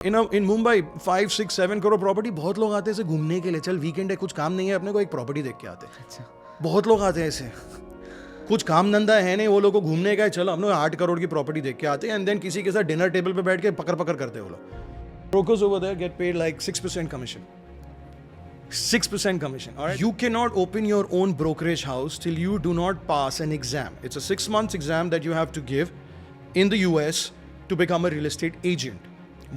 In Mumbai 5, 6, 7 crore property बहुत लोग आते हैं ऐसे घूमने के लिए, चल वीकेंड है कुछ काम नहीं है अपने को, एक प्रॉपर्टी देख के आते हैं। अच्छा, बहुत लोग आते हैं ऐसे, कुछ काम धंधा है नहीं, वो लोग को घूमने का है, चलो हम लोग 8 करोड़ की प्रॉपर्टी देख के आते हैं एंड देन किसी के साथ डिनर टेबल पे बैठ के पकड़ करते हैं वो लोग। Brokers over there get paid like 6% commission. 6% commission. All right? You cannot open your own brokerage house till you do not pass an exam. It's a 6 months exam that you have to give in the US to become a real estate agent.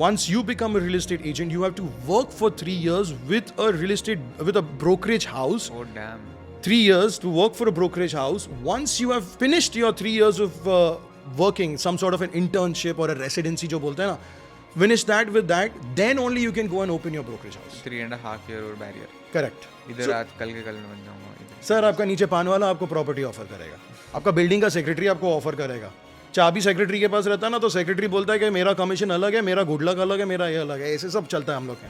Once you become a real estate agent, you have to work for 3 years with a brokerage house. oh damn. 3 years to work for a brokerage house. Once you have finished your 3 years of working, some sort of an internship or a residency जो बोलते हैं ना, finish that with that, then only you can go and open your brokerage house. 3.5 year old barrier. Correct. इधर आज कल के कल में बन जाऊंगा इधर। सर आपका नीचे पान वाला आपको प्रॉपर्टी ऑफर करेगा, आपका बिल्डिंग का सेक्रेटरी आपको ऑफर करेगा। चाबी सेक्रेटरी के पास रहता है ना, तो सेक्रेटरी बोलता है कि मेरा कमीशन अलग है, मेरा गुड लक अलग है, मेरा ये अलग है, ऐसे सब चलता है हम लोग के।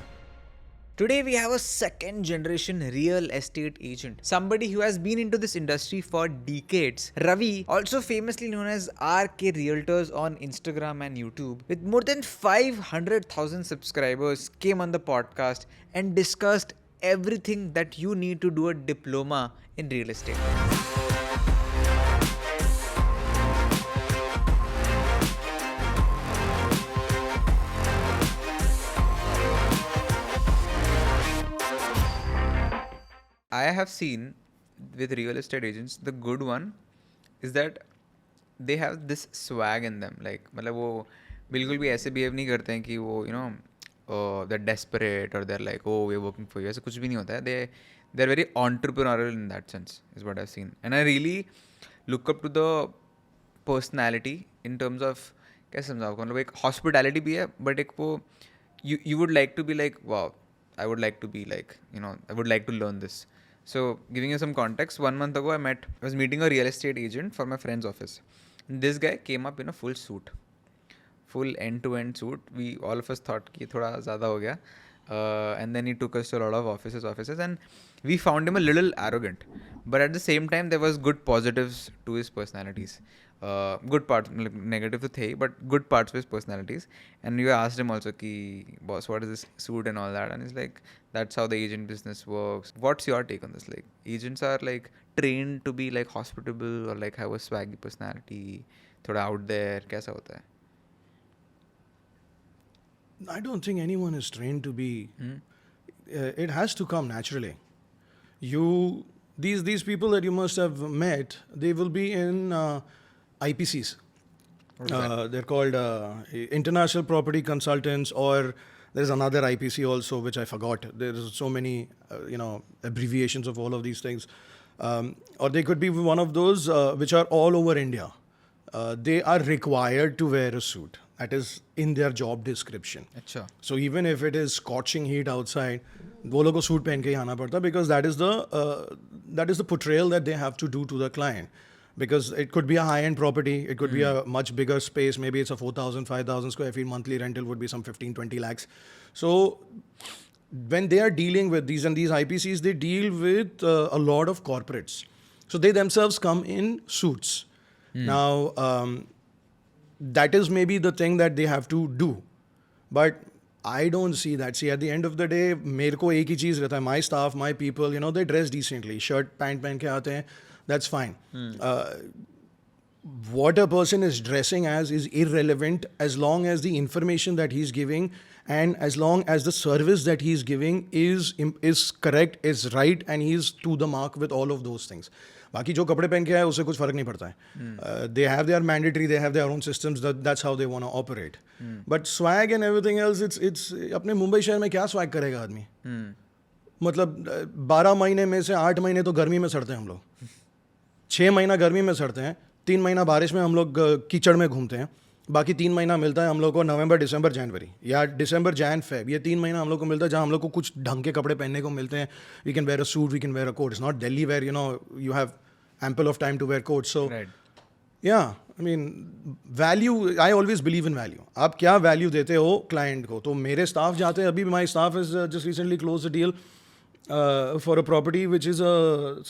Today we have a second generation real estate agent, somebody who has been into this industry for decades. Ravi, also famously known as RK Realtors on Instagram and YouTube, with more than 500,000 subscribers, came on the podcast and discussed everything that you need to do a diploma in real estate. I have seen with real estate agents, the good one is that they have this swag in them. Like मतलब वो बिल्कुल भी ऐसे behave नहीं करते हैं कि वो they're desperate or they're like, oh, we're working for you. ऐसा कुछ भी नहीं होता है. They're very entrepreneurial in that sense is what I've seen. And I really look up to the personality in terms of कैसे समझाऊँ, मतलब एक hospitality भी है, but एक वो you would like to be like, wow, I would like to be like, I would like to learn this. So, giving you some context, 1 month ago I was meeting a real estate agent for my friend's office. This guy came up in a full suit, full end-to-end suit. We all of us thought कि थोड़ा ज़्यादा हो गया, and then he took us to a lot of offices, and we found him a little arrogant. But at the same time, there was good positives to his personalities. Good parts, negative to थे, but good parts of his personalities. And we asked him also कि boss, what is this suit and all that? And he's like, that's how the agent business works. What's your take on this? Like, agents are like trained to be like hospitable or like have a swaggy personality, थोड़ा out there, कैसा होता है? I don't think anyone is trained to be. It has to come naturally. These people that you must have met, they will be in IPCs. They're called International Property Consultants, or there's another IPC also which I forgot. There's so many abbreviations of all of these things. Or they could be one of those which are all over India. They are required to wear a suit. That is in their job description. अच्छा. So even if it is scorching heat outside, वो लोगों को suit पहन के ही आना पड़ता, because that is the portrayal that they have to do to the client. Because it could be a high-end property, it could be a much bigger space, maybe it's a 4,000, 5,000 square feet, monthly rental would be some 15, 20 lakhs. So when they are dealing with these IPCs, they deal with a lot of corporates. So they themselves come in suits. Now, that is maybe the thing that they have to do. But I don't see that. See, at the end of the day, मेरे को एक ही चीज़ रहता है. My staff, my people, they dress decently. Shirt, pant पहन के आते हैं. That's fine. What a person is dressing as is irrelevant as long as the information that he's giving and as long as the service that he's giving is correct, is right, and he's to the mark with all of those things. बाकी जो कपड़े पहन के आए उससे कुछ फर्क नहीं पड़ता है. They have their mandatory, they have their own systems, that's how they want to operate. But swag and everything else, it's अपने मुंबई शहर में क्या swag करेगा आदमी? मतलब 12 महीने में से 8 महीने तो गर्मी में सड़ते हैं हम लोग, 6 महीना गर्मी में सड़ते हैं, 3 महीना बारिश में हम लोग कीचड़ में घूमते हैं, बाकी 3 महीना मिलता है हम लोग को नवंबर, दिसंबर, जनवरी, या दिसंबर, जैन, फेब, ये 3 महीना हम लोग को मिलता है जहाँ हम लोग को कुछ ढंग के कपड़े पहनने को मिलते हैं. We can wear a suit, we can wear a coat. It's not Delhi where you have ample of time to wear coats. So right. Yeah, I mean, value, I always believe in value. आप क्या value देते हो client को? तो मेरे staff जाते हैं, अभी my staff has just recently closed a deal for a property which is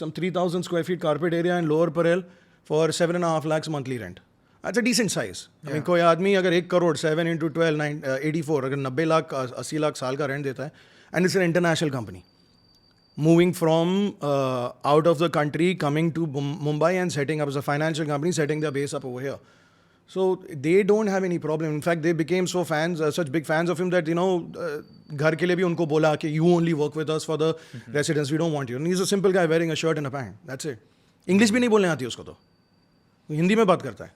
some 3,000 square feet carpet area in Lower Parel for 7.5 lakhs monthly rent. That's a decent size. I mean, कोई आदमी अगर 1 crore 7 into 12 84 अगर 90 लाख 80 लाख साल का rent देता है, and it's an international company moving from out of the country, coming to Mumbai and setting up as a financial company, setting their base up over here. So they don't have any problem. In fact, they became so fans, such big fans of him that, you know, घर के लिए भी उनको बोला कि you only work with us for the residents, we don't want you. And he's a simple guy wearing a shirt and a pant. That's it. English भी नहीं बोलने आती उसको तो हिंदी में बात करता है.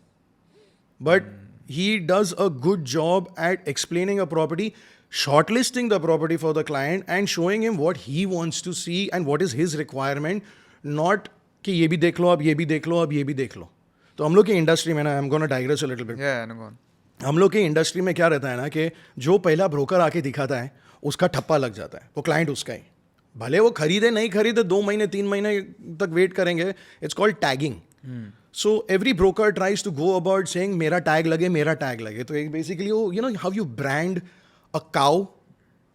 But he does a good job at explaining a property, shortlisting the property for the client and showing him what he wants to see and what is his requirement, not कि ये भी देख लो अब ये भी देख लो अब ये भी देख लो. तो हम लोग की इंडस्ट्री में ना, आई am gonna digress a little bit. Yeah, no, go on. हम लोग की इंडस्ट्री में क्या रहता है ना कि जो पहला ब्रोकर आके दिखाता है उसका ठप्पा लग जाता है, वो क्लाइंट उसका ही, भले वो खरीदे नहीं खरीदे 2 महीने 3 महीने तक वेट करेंगे. It's called tagging. So every broker tries to go about saying मेरा टैग लगे मेरा टैग लगे. तो एक बेसिकली वो you know how you brand a cow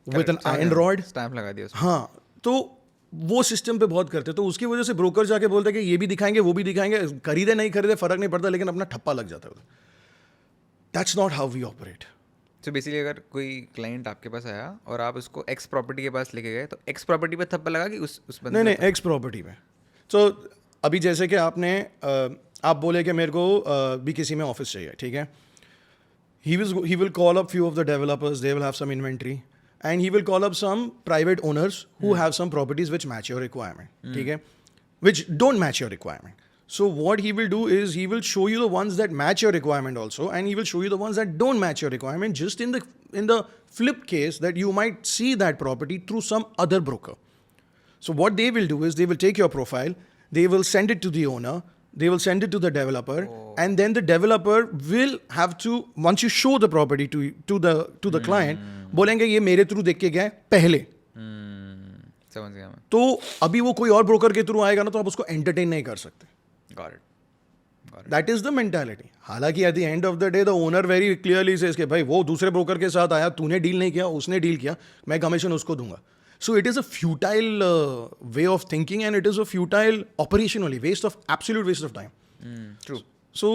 with an iron rod. Stamp लगा दिया उसमें. हाँ, तो वो सिस्टम पे बहुत करते हैं. तो उसकी वजह से ब्रोकर जाके बोलते हैं कि ये भी दिखाएंगे वो भी दिखाएंगे, खरीदे नहीं खरीदे फर्क नहीं पड़ता, लेकिन अपना ठप्पा लग जाता है. That's not how we operate. So basically अगर कोई क्लाइंट आपके पास आया और आप उसको एक्स प्रॉपर्टी के पास लेके गए तो एक्स प्रॉपर्टी पे थप्पा लगा कि उस बंदे नहीं नहीं, एक्स प्रॉपर्टी में. तो अभी जैसे कि आपने आप बोले कि मेरे को भी किसी में ऑफिस चाहिए, ठीक है. he will call up few of the developers, they will have some inventory, and he will call up some private owners who have some properties which match your requirement, okay, which don't match your requirement. So what he will do is he will show you the ones that match your requirement also, and he will show you the ones that don't match your requirement, just in the flip case that you might see that property through some other broker. So what they will do is they will take your profile, they will send it to the owner, they will send it to the developer, and then the developer will have to, once you show the property to the client, बोलेंगे ये मेरे through देख के गया है पहले. समझ गया मैं. तो अभी वो कोई और ब्रोकर के थ्रू आएगा ना तो आप उसको एंटरटेन नहीं कर सकते. Got it. That is the mentality. हालांकि at the end of the day the owner very clearly says कि भाई वो दूसरे ब्रोकर के साथ आया, तूने डील नहीं किया, उसने डील किया, मैं कमीशन उसको दूंगा. So it is a futile way of thinking, and it is a futile operation only, absolute waste of time. True. So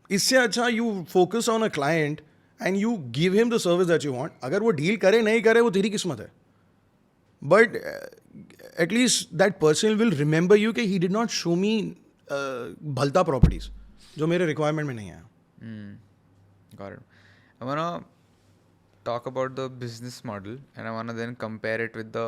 इससे अच्छा you focus on a client and you give him the service that you want. अगर वो deal करे नहीं करे वो तेरी किस्मत है. But at least that person will remember you कि he did not show me भलता properties जो मेरे requirement में नहीं आया. Got it. I wanna talk about the business model and I wanna then compare it with the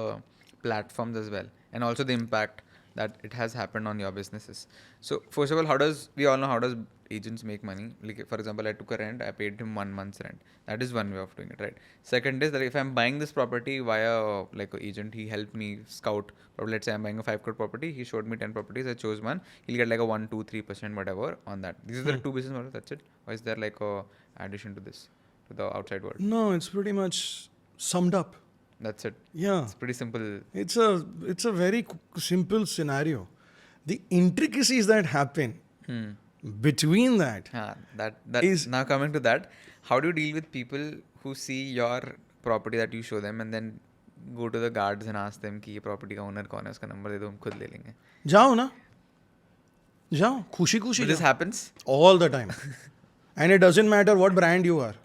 platforms as well, and also the impact that it has happened on your businesses. So first of all, we all know how does agents make money? Like for example, I took a rent, I paid him 1 month's rent. That is one way of doing it, right? Second is that if I'm buying this property via like an agent, he helped me scout. Or let's say I'm buying a 5 crore property, he showed me 10 properties, I chose one. He'll get like a 1, 2, 3% whatever on that. These are the two business models. That's it. Or is there like a addition to this, to the outside world? No, it's pretty much summed up. That's it. Yeah. It's pretty simple. It's a very simple scenario. The intricacies that happen between that That is now coming to that. How do you deal with people who see your property that you show them and then go to the guards and ask them कि ये property का owner कौन है, उसका number दे दो, हम खुद ले लेंगे. जाओ ना, जाओ खुशी खुशी. But this happens all the time. And it doesn't matter what brand you are.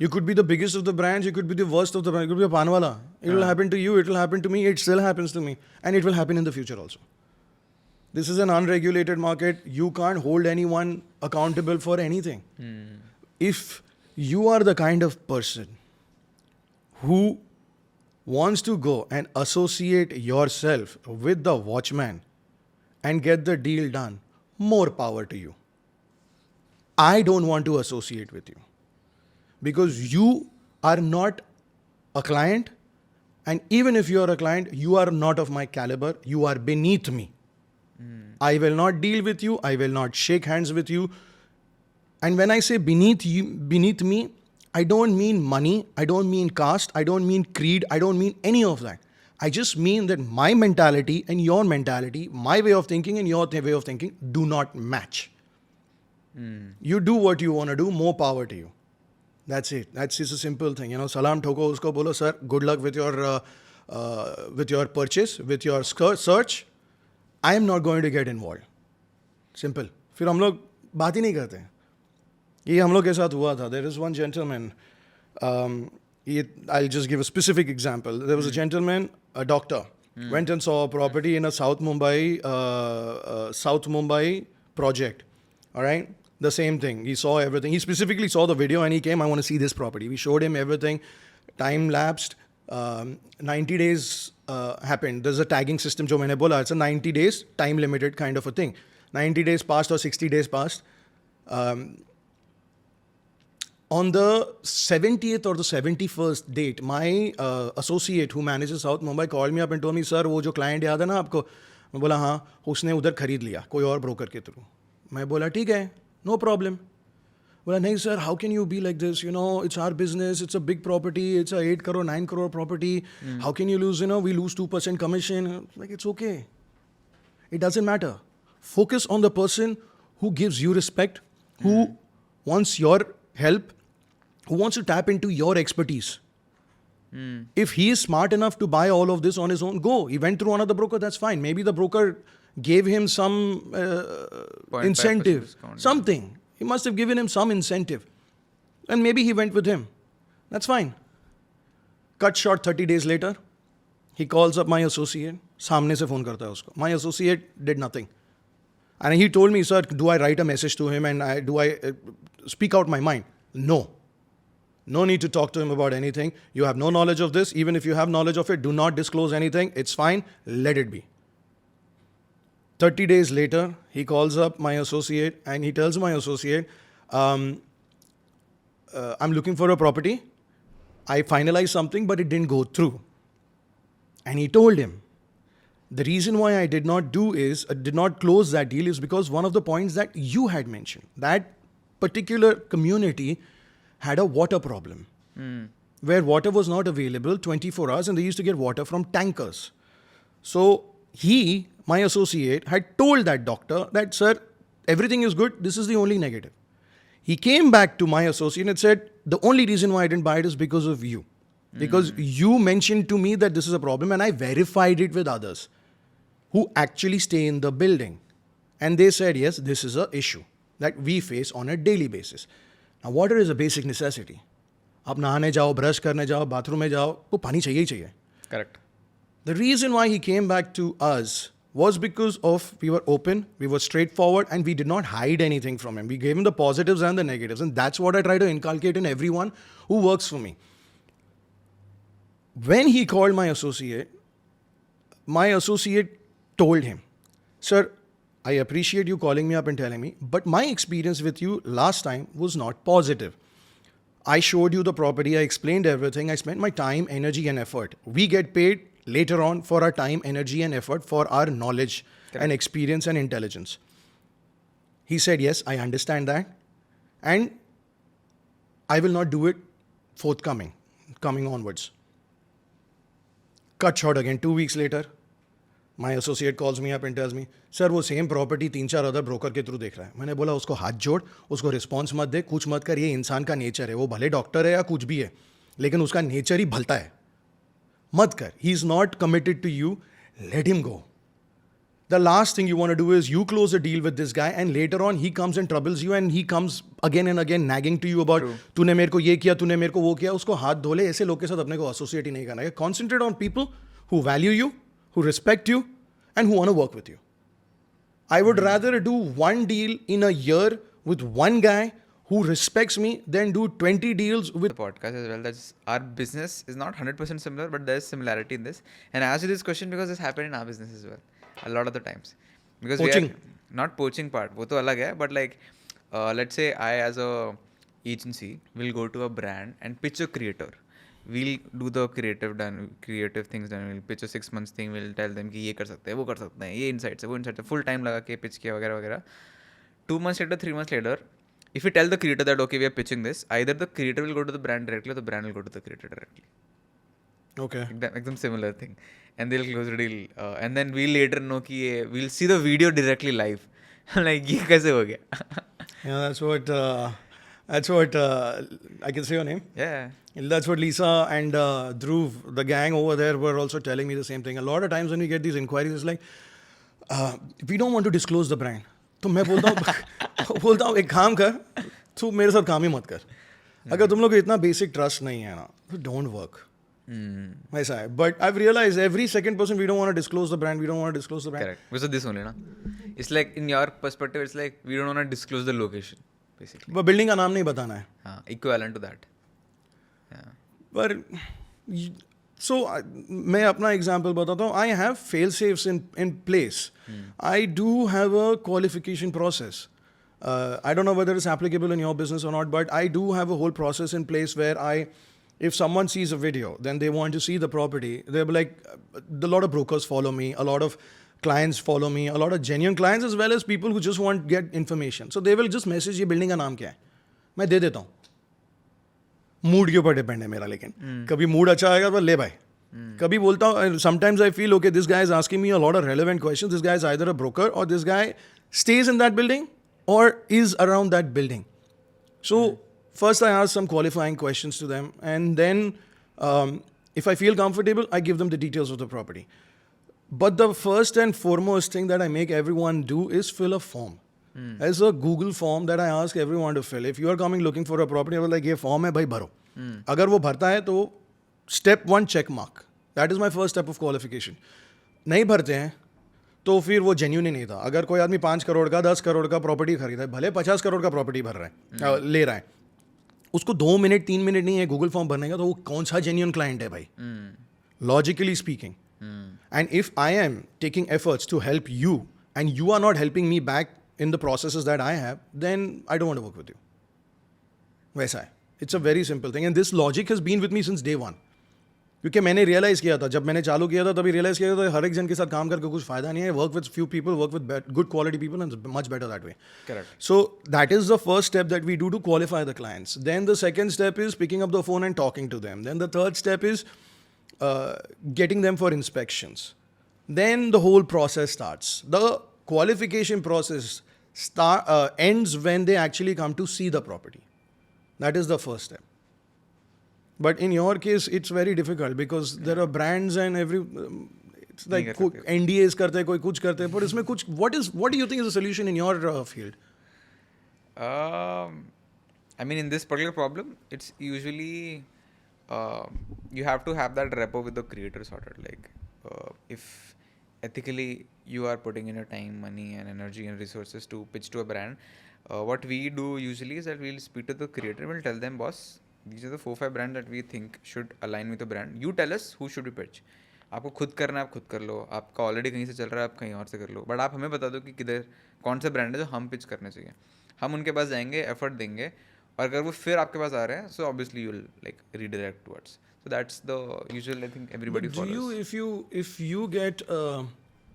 You could be the biggest of the brands, you could be the worst of the brands, you could be a panwala. It will happen to you, it will happen to me, it still happens to me. And it will happen in the future also. This is an unregulated market. You can't hold anyone accountable for anything. If you are the kind of person who wants to go and associate yourself with the watchman and get the deal done, more power to you. I don't want to associate with you. Because you are not a client, and even if you are a client, you are not of my caliber, you are beneath me. I will not deal with you, I will not shake hands with you. And when I say beneath me, I don't mean money, I don't mean caste, I don't mean creed, I don't mean any of that. I just mean that my mentality and your mentality, my way of thinking and your way of thinking do not match. You do what you want to do, more power to you. That's it. That's just a simple thing. You know, salam ठोको उसको बोलो sir, good luck with your purchase, with your search. I am not going to get involved. Simple. फिर हम लोग बात ही नहीं करते हैं. ये हम लोग के साथ हुआ था. There is one gentleman. I'll just give a specific example. There was a gentleman, a doctor, went and saw a property in a South Mumbai project. All right, the same thing. He saw everything. He specifically saw the video and he came. I want to see this property. We showed him everything. Time lapsed. 90 days happened. There's a tagging system. जो मैंने बोला, it's a 90 days time limited kind of a thing. 90 days passed or 60 days passed. On the 70th or the 71st date, my associate who manages South Mumbai called me up and told me, sir, वो जो client याद है ना आपको? मैं बोला हाँ, उसने उधर खरीद लिया कोई और broker के through. मैं बोला ठीक है, no problem. बोला नहीं sir, how can you be like this? You know, it's our business, it's a big property, it's a 8 crore, 9 crore property. How can you lose, we lose 2% commission. Like, it's okay. It doesn't matter. Focus on the person who gives you respect, who wants your help, who wants to tap into your expertise. If he is smart enough to buy all of this on his own, go. He went through another broker, that's fine. Maybe the broker gave him some 0.5% incentive, discount. something. He must have given him some incentive. And maybe he went with him. That's fine. Cut short 30 days later, he calls up my associate. सामने से phone करता है उसको. My associate did nothing. And he told me, sir, do I write a message to him and do I speak out my mind? No. No need to talk to him about anything. You have no knowledge of this. Even if you have knowledge of it, do not disclose anything. It's fine. Let it be. 30 days later, he calls up my associate and he tells my associate, I'm looking for a property. I finalized something, but it didn't go through. And he told him, the reason why I did not close that deal is because one of the points that you had mentioned, that particular community had a water problem where water was not available 24 hours and they used to get water from tankers. So my associate, had told that doctor that, sir, everything is good. This is the only negative. He came back to my associate and said, the only reason why I didn't buy it is because of you. Because you mentioned to me that this is a problem and I verified it with others who actually stay in the building. And they said, yes, this is an issue that we face on a daily basis. Now, water is a basic necessity. आप नहाने जाओ, brush करने जाओ, bathroom में जाओ, वो पानी चाहिए ही चाहिए. Correct. The reason why he came back to us was because of we were open, we were straightforward, and we did not hide anything from him. We gave him the positives and the negatives. And that's what I try to inculcate in everyone who works for me. When he called my associate told him, sir, I appreciate you calling me up and telling me, but my experience with you last time was not positive. I showed you the property, I explained everything, I spent my time, energy and effort. We get paid later on for our time, energy and effort, for our knowledge and experience and intelligence. He said, yes, I understand that. And I will not do it coming onwards. Cut short again, 2 weeks later, my associate calls me up and tells me, sir, वो same property 3-4 other broker के through देख रहा है. मैंने बोला उसको हाथ जोड़, उसको रिस्पॉन्स मत दे, कुछ मत कर, ये इंसान का नेचर है. वो भले डॉक्टर है या कुछ भी है, लेकिन उसका नेचर ही भलता है. मत कर. He is not committed to you. Let him go. The last thing you want to do is you close a deal with this guy and later on he comes and troubles you and he comes again and again nagging to you about तूने मेरे को ये किया, तूने मेरे को वो किया. उसको हाथ धो ले. ऐसे लोग के साथ अपने को associate ही नहीं करना है. Concentrate on people who value you, who respect you and who want to work with you. I would rather do one deal in a year with one guy who respects me than do 20 deals with The podcast as well. That's our business is not 100% similar, but there's similarity in this. And I asked you this question because this happened in our business as well. A lot of the times. Because Poaching. we are not poaching part, वो तो अलग है, but like let's say I as a agency will go to a brand and pitch a creator. We'll do the creative things done. We'll pitch a 6 months thing. We'll tell them कि ये कर सकते हैं, वो कर सकते हैं, ये insights है, वो insights है. Full time लगा के pitch किया वगैरह वगैरह. 2 months later, 3 months later, if you tell the creator that okay, we are pitching this, either the creator will go to the brand directly or the brand will go to the creator directly. Okay. Ekdam similar thing. And they'll close the deal. And then we'll later know कि we'll see the video directly live. Like ये कैसे हो गया? Yeah, that's what I can say your name. Yeah. That's what Lisa and Dhruv, the gang over there, were also telling me the same thing. A lot of times when we get these inquiries, it's like, we don't want to disclose the brand. तो मैं बोलता हूँ एक काम कर, तू मेरे साथ काम ही मत कर. अगर तुम लोग को इतना बेसिक ट्रस्ट नहीं है ना, तो डोंट वर्क. ऐसा है. But I realise every second person we don't want to disclose the brand, we don't want to disclose the brand. Correct. Because of this only, na? It's like in your perspective, it's like we don't want to disclose the location, basically. But building का नाम नहीं बताना है. Equivalent to that. Yeah. पर सो मैं अपना example बताता हूँ. I have fail safes in place. I do have a qualification process. I don't know whether it's applicable in your business or not, but I do have a whole process in place where if someone sees a video, then they want to see the property. They'll be like, a lot of brokers follow me, a lot of clients follow me, a lot of genuine clients as well as people who just want to get information. So they will just message ये building का नाम क्या है, मैं दे देता हूँ. Mood के ऊपर डिपेंड है मेरा. लेकिन कभी मूड अच्छा आएगा तो ले भाई. कभी बोलता हूँ, sometimes I feel okay, this guy is asking me a lot of relevant questions. This guy is either a broker or this guy stays in that building or is around that building. So first I ask some qualifying questions to them, and then if I feel comfortable, I give them the details of the property. But the first and foremost thing that I make everyone do is fill a form. As a Google form that I ask everyone to fill. If you are coming looking for a property, I will like, ये form है भाई भरो. अगर वो भरता है तो step 1 check mark. That is my first step of qualification. नहीं भरते हैं तो फिर वो जेन्यून ही नहीं था. अगर कोई आदमी 5 करोड़ का 10 करोड़ का प्रॉपर्टी खरीदा है, भले 50 करोड़ का प्रॉपर्टी भर रहा है, ले रहा है, उसको 2 मिनट 3 मिनट नहीं है गूगल फॉर्म भरने का, तो वो कौन सा जेन्यून क्लाइंट है भाई, logically speaking. And if I am taking efforts to help you and you are not helping me back in the processes that I have, then I don't want to work with you. वैसा है. It's a very simple thing and this logic has been with me since day 1. क्योंकि मैंने realise किया था, जब मैंने चालू किया था तभी रियलाइज़ किया था हर एक जन के साथ काम करके कुछ फ़ायदा नहीं है. Work with few people, work with good quality people and much better that way. Correct. So that is the first step that we do to qualify the clients. Then the second step is picking up the phone and talking to them. Then the third step is getting them for inspections. Then the whole process starts. The qualification process ends when they actually come to see the property. That is the first step. But in your case, it's very difficult because there are brands and it's like NDAs करते हैं, कोई कुछ करते हैं, पर इसमें कुछ what do you think is the solution in your field? I mean, in this particular problem, it's usually you have to have that rapport with the creator sorted. Like, if ethically you are putting in your time, money, and energy and resources to pitch to a brand, what we do usually is that we'll speak to the creator. We'll tell them, boss, these are the 4-5 brands that we think should align with the brand. You tell us who should we pitch. आपको खुद करना है, आप खुद कर लो. आपका already कहीं से चल रहा है, आप कहीं और से कर लो. बट आप हमें बता दो कि किधर कौन सा ब्रांड है जो हम पिच करने चाहिए. हम उनके पास जाएंगे, एफर्ट देंगे, और अगर वो फिर आपके पास आ रहे हैं, so obviously you will like redirect towards. So that's the usual, I think everybody follows. If you get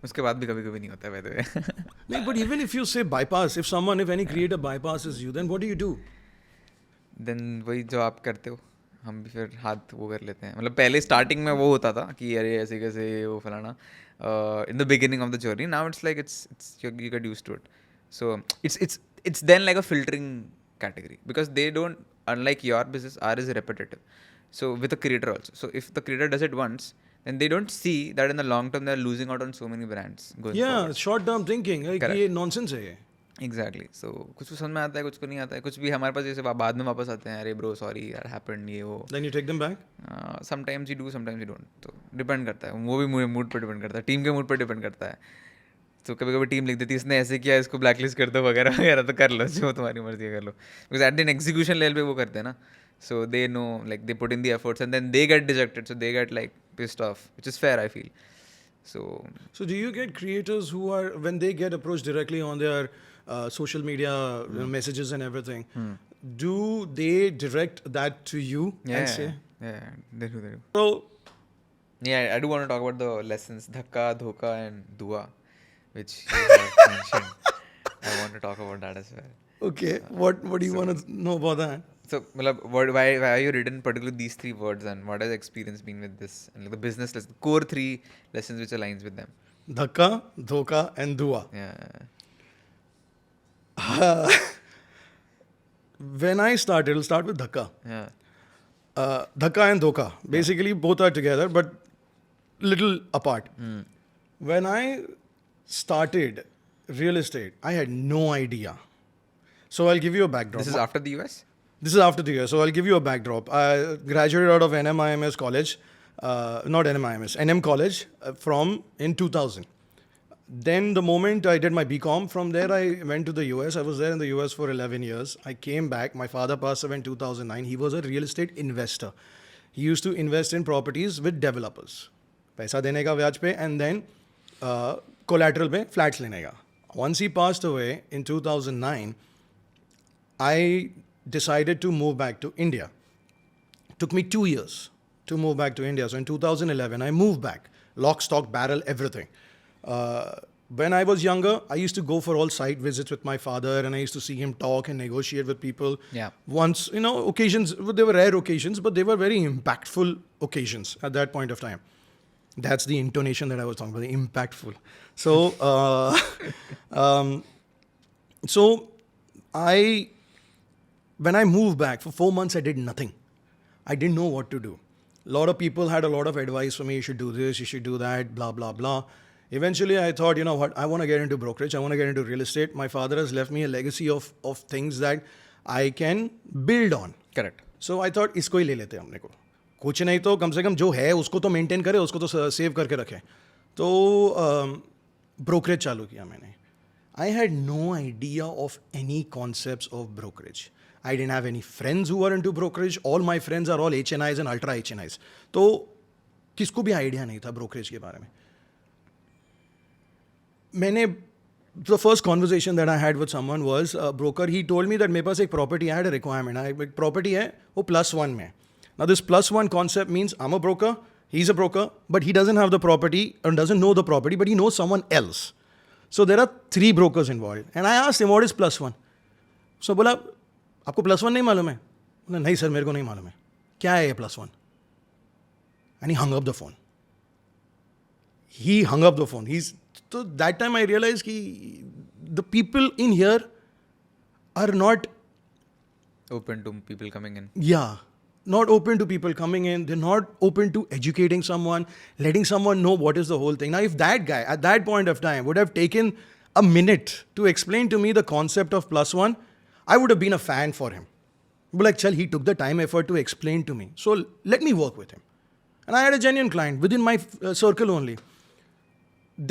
उसके बाद भी कभी कभी नहीं होता है, by the way. no, but even if you say bypass, if any creator bypasses you, then what do? Then वही जो आप करते हो, हम भी फिर हाथ वो कर लेते हैं. मतलब पहले स्टार्टिंग में वो होता था कि अरे ऐसे कैसे वो फलाना, in the beginning of the journey. Now it's like it's you get used to it. So it's then like a filtering category because they don't, unlike your business, R is repetitive. So with a creator also, so if the creator does it once, then they don't see that in the long term they are losing out on so many brands going forward. Short term thinking, like ये nonsense है ये. Exactly. So कुछ को समझ में आता है, कुछ को नहीं आता है. कुछ भी हमारे पास जैसे बाद में वापस आते हैं, अरे ब्रो सॉरी यार हैपेंड ये वो. Then you take them back? Sometimes you do, sometimes you don't. तो डिपेंड करता है, वो भी मूड पर डिपेंड करता है, टीम के मूड पर डिपेंड करता है. तो कभी कभी टीम लिख देती है इसने ऐसे किया, इसको ब्लैकलिस्ट कर दो वगैरह वगैरह, तो कर लो जो तुम्हारी मर्जी है कर लो. Because at the execution level पे वो करते हैं ना, so they know like they put in the efforts and then they get dejected, so they get like pissed off, which is fair I feel. So do you get creators who are, when they get approached directly on their social media messages and everything, do they direct that to you and say? Yeah, they do. So yeah, I do want to talk about the lessons, dhakka, dhoka and dua, which you have mentioned. I want to talk about that as well. Okay, what do you want to know about that? So, why are you written particularly these 3 words, and what has experience been with this and like the business lessons, core 3 lessons which aligns with them? Dhakka, dhoka and dua. Yeah. When I start, it'll start with dhakka. Yeah. Dhakka and dhoka. Basically, both are together, but little apart. When I started real estate, I had no idea. So I'll give you a backdrop. This is after the US? This is after the year, so I'll give you a backdrop. I graduated out of NMIMS college, not NMIMS, NM college in 2000. Then the moment I did my BCom, from there I went to the US. I was there in the US for 11 years. I came back. My father passed away in 2009. He was a real estate investor. He used to invest in properties with developers. पैसा देने का ब्याज पे and then collateral पे flats लेने का. Once he passed away in 2009, I decided to move back to India. It took me 2 years to move back to India. So in 2011, I moved back. Lock, stock, barrel, everything. When I was younger, I used to go for all site visits with my father, and I used to see him talk and negotiate with people. Yeah. Once, occasions, they were rare occasions, but they were very impactful occasions at that point of time. That's the intonation that I was talking about, impactful. So, when I moved back, for 4 months, I did nothing. I didn't know what to do. A lot of people had a lot of advice for me. You should do this, you should do that, blah, blah, blah. Eventually, I thought, you know what, I want to get into brokerage. I want to get into real estate. My father has left me a legacy of things that I can build on. Correct. So I thought, इसको ही ले लेते हैं अपने को. कुछ नहीं तो कम से कम जो है उसको तो मेंटेन करे, उसको तो सेव करके रखे. तो ब्रोकरेज चालू किया मैंने. I had no idea of any concepts of brokerage. I didn't have any friends who were into brokerage. All my friends are all HNIs and ultra HNIs. तो किसको भी आइडिया नहीं था ब्रोकरेज के बारे में. The first conversation that I had with someone was a broker. He told me that मेरे पास एक property, I had a requirement. एक property है, वो +1 में. Now this +1 concept means I'm a broker, he's a broker, but he doesn't have the property and doesn't know the property, but he knows someone else. So there are 3 brokers involved. And I asked him, what is +1? So बोला, आपको +1 नहीं मालूम है? बोला, नहीं sir, मेरे को नहीं मालूम है. क्या है ये +1? And he hung up the phone. He hung up the phone. So that time I realized that the people in here are not Open to people coming in. Yeah, not open to people coming in. They're not open to educating someone, letting someone know what is the whole thing. Now, if that guy at that point of time would have taken a minute to explain to me the concept of +1, I would have been a fan for him. But like, chal, he took the time, effort to explain to me. So let me work with him. And I had a genuine client within my circle only.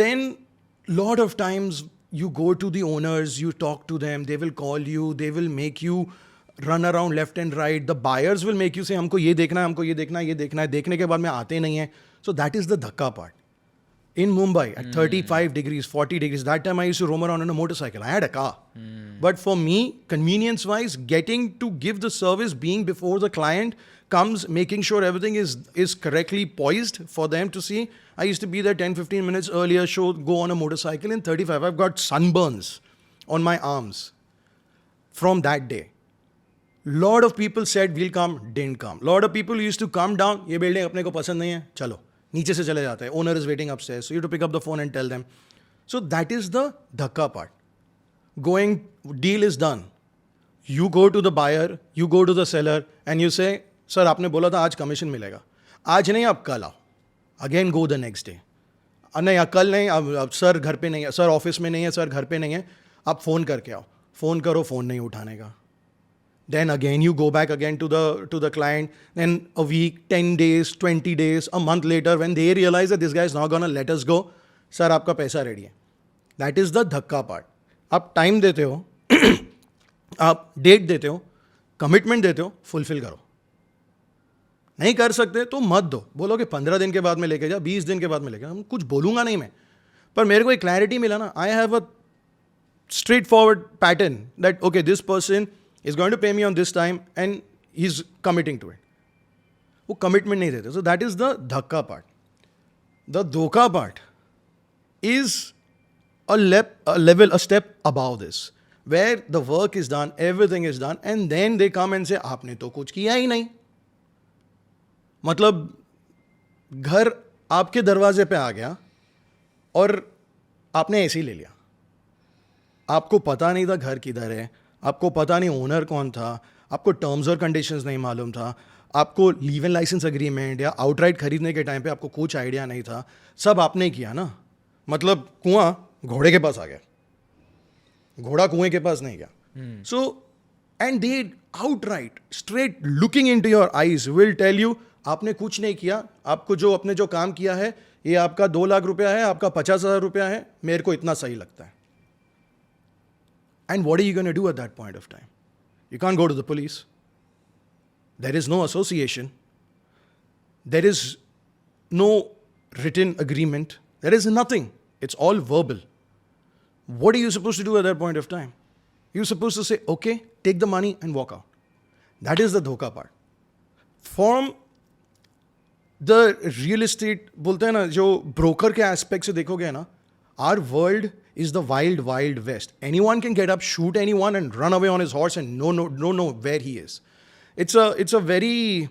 Then, lot of times you go to the owners, you talk to them, they will call you, they will make you run around left and right. The buyers will make you say, हमको ये देखना है, हमको ये देखना है, ये देखना है. देखने के बाद में आते नहीं हैं. So that is the dhakka part. In Mumbai, at 35 degrees, 40 degrees, that time I used to roam around on a motorcycle. I had a car. But for me, convenience-wise, getting to give the service, being before the client comes, making sure everything is correctly poised for them to see. I used to be there 10-15 minutes earlier, go on a motorcycle. In 35, I've got sunburns on my arms from that day. Lot of people said we'll come, didn't come. Lot of people used to come down, ये building अपने को पसंद नहीं है, चलो नीचे से चले जाते हैं. Owner is waiting upstairs, so you have to pick up the phone and tell them. So that is the dhakka part. Deal is done. You go to the buyer, you go to the seller, and you say, sir आपने बोला था आज commission मिलेगा. आज नहीं, अब कल आओ. Again go the next day. नहीं, कल नहीं, अब सर घर पे नहीं है, सर ऑफिस में नहीं है, सर घर पे नहीं है, आप फ़ोन करके आओ. फ़ोन करो, फ़ोन नहीं उठाने का. Then again you go back again to the client. Then a week, 10 days, 20 days, a month later, when they realize that this guy is not gonna let us go, sir आपका पैसा ready है. That is the धक्का part. आप time देते हो, आप date देते हो, कमिटमेंट देते हो, फुलफिल करो. नहीं कर सकते तो मत दो. बोलो कि 15 दिन के बाद में लेके जा, 20 दिन के बाद में लेके जा. कुछ बोलूँगा नहीं मैं, पर मेरे को एक क्लैरिटी मिला ना. I have a straightforward pattern that okay, this person is going to pay me on this time and he's committing to it. वो commitment नहीं देते. So that is the dhakka part. The dhoka part is a step above this, where the work is done, everything is done, and then they come and say आपने तो कुछ किया ही नहीं. मतलब घर आपके दरवाजे पे आ गया और आपने ऐसे ही ले लिया. आपको पता नहीं था घर किधर है, आपको पता नहीं ओनर कौन था, आपको टर्म्स और कंडीशंस नहीं मालूम था, आपको लीव एंड लाइसेंस एग्रीमेंट या आउटराइट खरीदने के टाइम पे आपको कुछ आइडिया नहीं था. सब आपने किया ना. मतलब कुआं घोड़े के पास आ गया, घोड़ा कुएं के पास नहीं गया. So, and they outright, straight looking into your eyes will tell you, आपने कुछ नहीं किया, आपको जो अपने जो काम किया है, ये आपका 2 लाख रुपया है, आपका 50,000 रुपया है, मेरे को इतना सही लगता है. And what are you going to do at that point of time? You can't go to the police. There is no association. There is no written agreement. There is nothing. It's all verbal. What are you supposed to do at that point of time? You're supposed to say, okay, take the money and walk out. That is the dhoka part. From the real estate, बोलते हैं ना, जो broker के aspect से देखोगे ना, our world is the wild, wild west. Anyone can get up, shoot anyone, and run away on his horse and know where he is. It's a very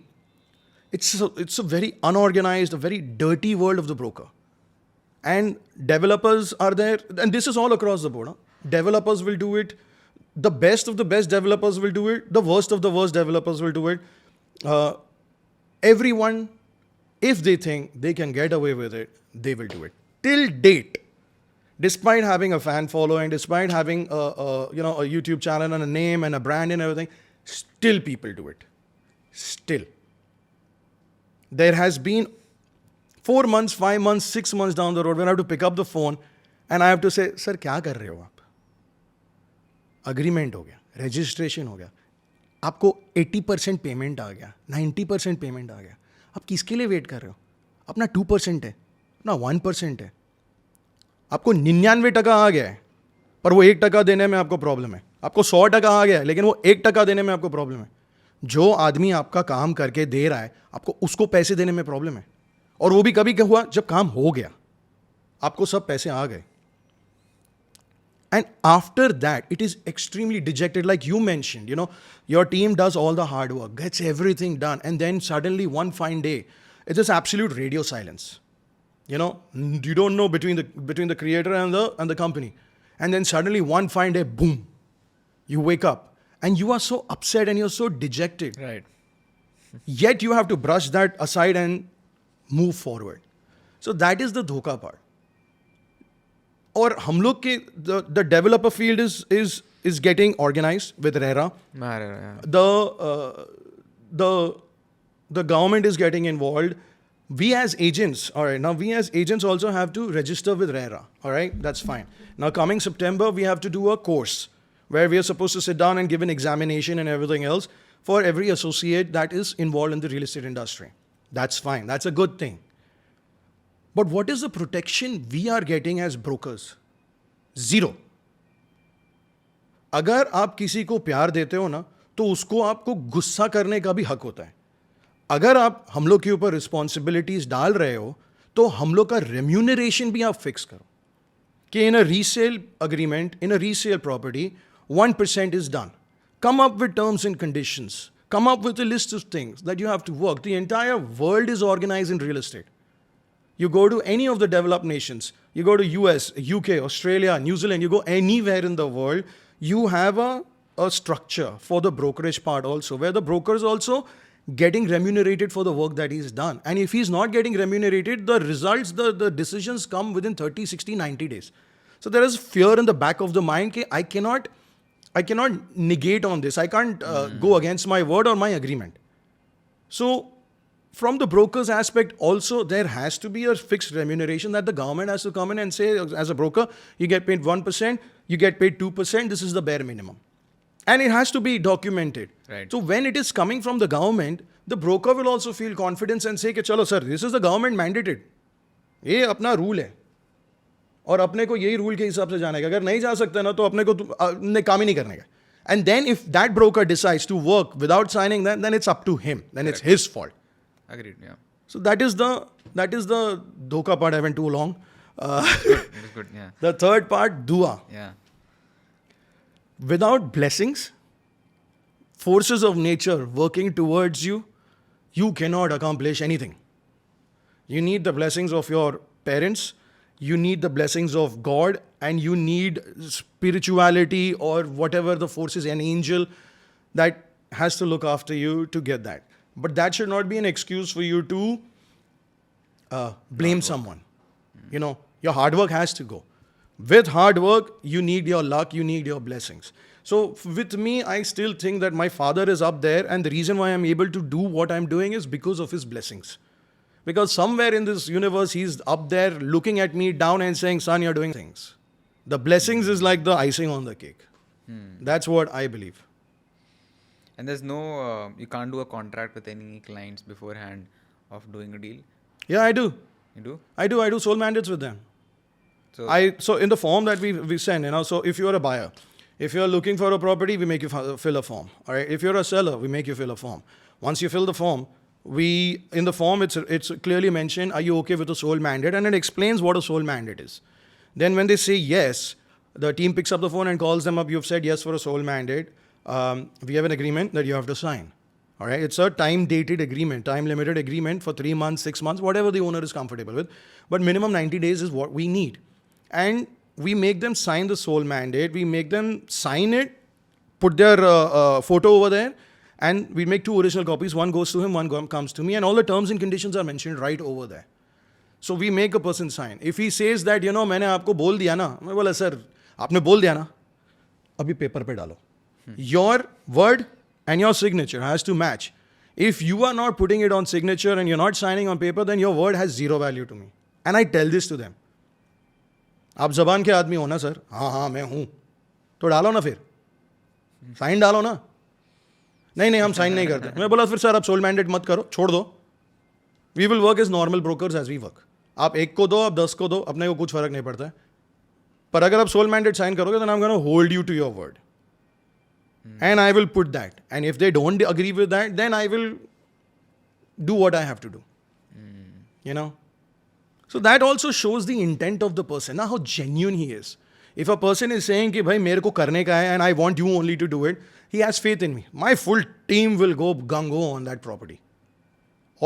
unorganized, a very dirty world of the broker. And developers are there, and this is all across the board. Huh? Developers will do it. The best of the best developers will do it. The worst of the worst developers will do it. Everyone, if they think they can get away with it, they will do it. Till date, despite having a fan following, despite having a YouTube channel and a name and a brand and everything, still people do it. Still. There has been 4 months, 5 months, 6 months down the road when I have to pick up the phone and I have to say, sir, क्या कर रहे हो आप? Agreement हो गया, registration हो गया, आपको 80% पेमेंट आ गया, 90% पेमेंट आ गया, आप किसके लिए वेट कर रहे हो? अपना 2% है, अपना 1% है, आपको 99% आ गया है, पर वो 1% देने में आपको प्रॉब्लम है. आपको 100% आ गया है, लेकिन वो 1% देने में आपको प्रॉब्लम है. जो आदमी आपका काम करके दे रहा है, आपको उसको पैसे देने में प्रॉब्लम है. और वो भी कभी क्या हुआ जब काम हो गया, आपको सब पैसे आ गए. And after that, it is extremely dejected, like you mentioned, your team does all the hard work, gets everything done, and then suddenly one fine day, it is absolute radio silence. You don't know between the creator and the company. And then suddenly one fine day, boom, you wake up and you are so upset and you're so dejected. Right. Yet you have to brush that aside and move forward. So that is the dhoka part. और हम लोग के the developer field is getting organized with RERA. The government is getting involved. We as agents, all right, now we as agents also have to register with RERA, all right, that's fine. Now coming September, we have to do a course where we are supposed to sit down and give an examination and everything else for every associate that is involved in the real estate industry. That's fine, that's a good thing. But what is the protection we are getting as brokers? Zero. अगर आप किसी को प्यार देते हो ना, तो उसको आपको गुस्सा करने का भी हक होता है. अगर आप हम लोग के ऊपर रिस्पॉन्सिबिलिटीज डाल रहे हो, तो हम लोग का रेम्यूनरेशन भी आप फिक्स करो कि in a resale agreement, in a resale property 1% is done. Come up with terms and conditions. Come up with a list of things that you have to work. The entire world is organized in real estate. You go to any of the developed nations, you go to US, UK, Australia, New Zealand, you go anywhere in the world, you have a structure for the brokerage part also, where the broker is also getting remunerated for the work that he's done. And if he's not getting remunerated, the results, the decisions come within 30, 60, 90 days. So there is fear in the back of the mind that I cannot negate on this. I can't go against my word or my agreement. So from the broker's aspect also, there has to be a fixed remuneration that the government has to come in and say, as a broker, you get paid 1%, you get paid 2%, this is the bare minimum. And it has to be documented. Right. So when it is coming from the government, the broker will also feel confidence and say, chalo sir, this is the government mandated. ये अपना rule है और अपने को यही rule के हिसाब से जाने का. अगर नहीं जा सकते ना तो अपने को काम ही नहीं करने का. And then if that broker decides to work without signing that, then it's up to him. Then it's his fault. Agreed, yeah. So that is the dhoka part. I went too long. It is good, yeah. The third part, dua. Yeah. Without blessings, forces of nature working towards you, you cannot accomplish anything. You need the blessings of your parents, you need the blessings of God, and you need spirituality or whatever the force is, an angel that has to look after you to get that. But that should not be an excuse for you to blame someone. Your hard work has to go. With hard work, you need your luck, you need your blessings. So with me, I still think that my father is up there, and the reason why I'm able to do what I'm doing is because of his blessings. Because somewhere in this universe, he's up there looking at me down and saying, son, you're doing things. The blessings is like the icing on the cake. That's what I believe. And there's no, you can't do a contract with any clients beforehand of doing a deal. Yeah, I do. You do? I do soul mandates with them. So, So in the form that we send, so if you're a buyer, if you're looking for a property, we make you fill a form. All right. If you're a seller, we make you fill a form. Once you fill the form, in the form it's clearly mentioned, are you okay with a sole mandate? And it explains what a sole mandate is. Then when they say yes, the team picks up the phone and calls them up. You've said yes for a sole mandate. We have an agreement that you have to sign. All right. It's a time-dated agreement, time-limited agreement for 3 months, 6 months, whatever the owner is comfortable with. But minimum 90 days is what we need. And we make them sign the sole mandate. We make them sign it, put their photo over there, and we make 2 original copies. One goes to him, one comes to me, and all the terms and conditions are mentioned right over there. So we make a person sign. If he says that, मैंने आपको बोल दिया ना, मैं बोला sir, आपने बोल दिया ना, अभी पेपर पे डालो. Your word and your signature has to match. If you are not putting it on signature and you're not signing on paper, then your word has zero value to me. And I tell this to them. आप जबान के आदमी हो ना sir, हाँ मैं हूँ, तो डालो ना फिर, साइन डालो ना. नहीं हम साइन नहीं करते. मैं बोला फिर सर आप सोल मैंडेट मत करो, छोड़ दो. We will work as normal brokers as we work. आप 1 को दो, आप 10 को दो, अपने को कुछ फर्क नहीं पड़ता है. पर अगर आप सोल मैंडेट साइन करोगे तो I am gonna hold you to your word. And I will put that. And if they don't agree with that, then I will do what I have to do. So that also shows the intent of the person, how genuine he is. If a person is saying कि भाई मेरे को करने का है and I want you only to do it, he has faith in me. My full team will go gung-ho on that property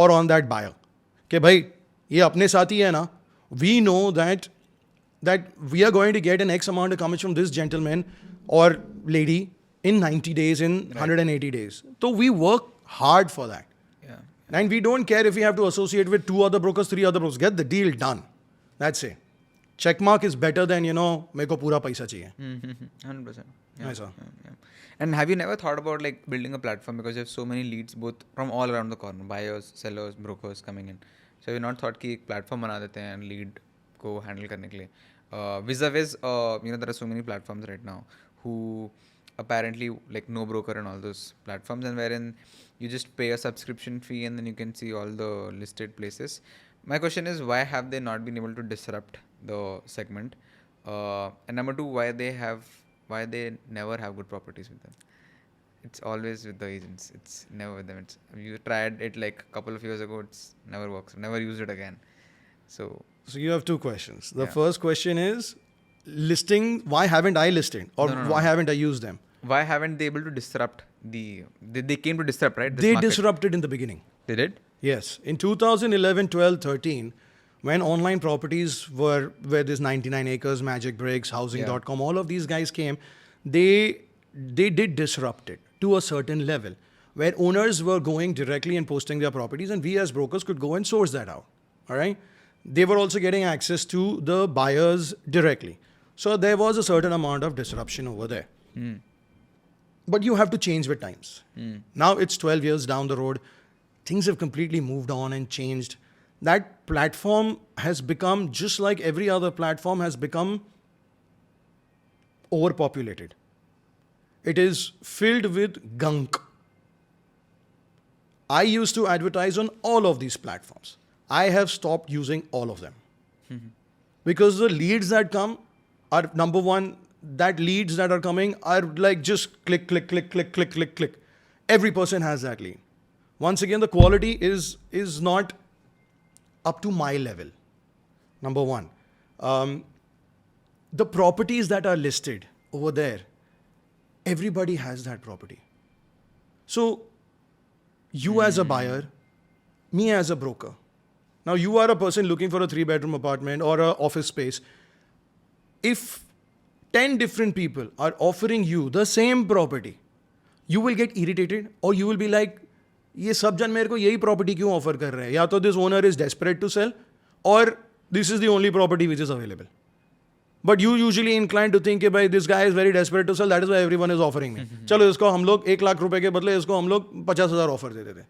or on that buyer. कि भाई ये अपने साथ ही है ना, we know that we are going to get an X amount of commission from this gentleman or lady in 90 days, in 180 days. So we work hard for that. yeah. And we don't care if we have to associate with 2 other brokers, 3 other brokers. Get the deal done. That's it. Checkmark is better than, मेरे को पूरा पैसा चाहिए. 100%. Yeah. ऐसा. Yeah. And have you never thought about like building a platform, because you have so many leads both from all around the corner, buyers, sellers, brokers coming in. So have you not thought कि एक platform बना देते हैं lead को handle करने के लिए? Vis-a-vis, there are so many platforms right now who apparently like no broker and all those platforms, and wherein you just pay a subscription fee and then you can see all the listed places. My question is, why have they not been able to disrupt the segment? And number 2, why they never have good properties with them? It's always with the agents. It's never with them. You tried it like a couple of years ago. It's never works. Never used it again. So you have 2 questions. The first question is listing. Why haven't I listed, or why haven't I used them? Why haven't they able to disrupt they came to disrupt, right? They disrupted in the beginning. They did? Yes. In 2011, 12, 13, when online properties where there's 99 acres, Magic Bricks, Housing.com, all of these guys came, they did disrupt it to a certain level where owners were going directly and posting their properties, and we as brokers could go and source that out. All right. They were also getting access to the buyers directly. So there was a certain amount of disruption over there. But you have to change with times. Now it's 12 years down the road. Things have completely moved on and changed. That platform has become, just like every other platform, has become overpopulated. It is filled with gunk. I used to advertise on all of these platforms. I have stopped using all of them. Because the leads that come are, number one, that leads that are coming are like just click. Every person has that lead. Once again, the quality is not up to my level. Number one. The properties that are listed over there, everybody has that property. So you as a buyer, me as a broker. Now you are a person looking for a 3-bedroom apartment or an office space. If 10 different people are offering you the same property, you will get irritated, or you will be like, ये सब जन मेरे को यही property क्यों offer कर रहे हैं? या तो this owner is desperate to sell, or this is the only property which is available. But you usually inclined to think, bhai, this guy is very desperate to sell, that is why everyone is offering me. चलो इसको हम लोग 1 लाख रुपए के बदले इसको हम लोग 50,000 ऑफर दे देते हैं.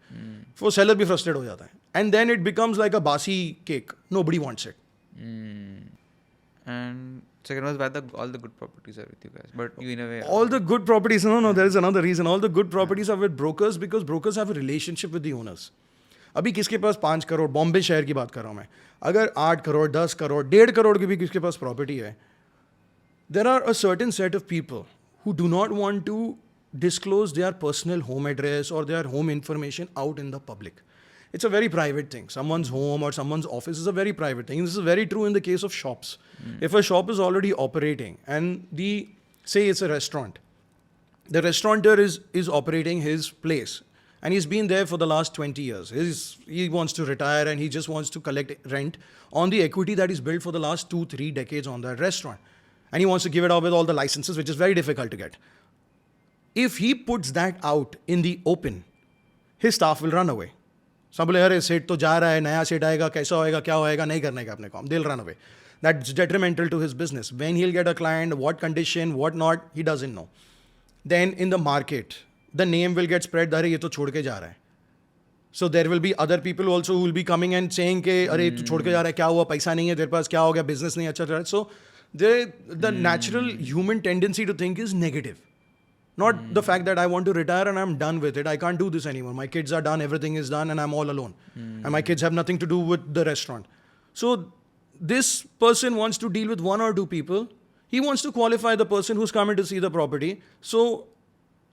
वो सेलर भी फ्रस्ट्रेट हो जाता है. And then it becomes like a basi cake. Nobody wants it. And second was why all the good properties are with you guys. But you in a way... All the good properties, no, there is another reason. All the good properties are with brokers because brokers have a relationship with the owners. अभी किसके पास 5 करोड़, बॉम्बे शहर की बात कर रहा हूँ मैं, अगर 8 करोड़, 10 करोड़, 1.5 करोड़ की भी किसके पास प्रॉपर्टी है, there are a certain set of people who do not want to disclose their personal home address or their home information out in the public. It's a very private thing. Someone's home or someone's office is a very private thing. This is very true in the case of shops. If a shop is already operating and say it's a restaurant, the restaurateur is operating his place and he's been there for the last 20 years. He wants to retire and he just wants to collect rent on the equity that he's built for the last 2-3 decades on that restaurant. And he wants to give it out with all the licenses, which is very difficult to get. If he puts that out in the open, his staff will run away. सब बोले अरे set तो जा रहा है, नया set आएगा, कैसा होएगा, क्या होएगा, नहीं करने का अपने काम. They'll run away. That's detrimental to his business. When he'll get a client, what condition, what not, he doesn't know. Then in the market, the name will get spread, अरे ये तो छोड़ के जा रहा है. So there will be other people also who will be coming and saying कि अरे तू छोड़ के जा रहा है, क्या हुआ, पैसा नहीं है तेरे पास, क्या हो गया, business नहीं अच्छा चल रहा है. So the natural human tendency to think is negative. Not the fact that I want to retire and I'm done with it. I can't do this anymore. My kids are done, everything is done, and I'm all alone. And my kids have nothing to do with the restaurant. So this person wants to deal with 1 or 2 people. He wants to qualify the person who's coming to see the property. So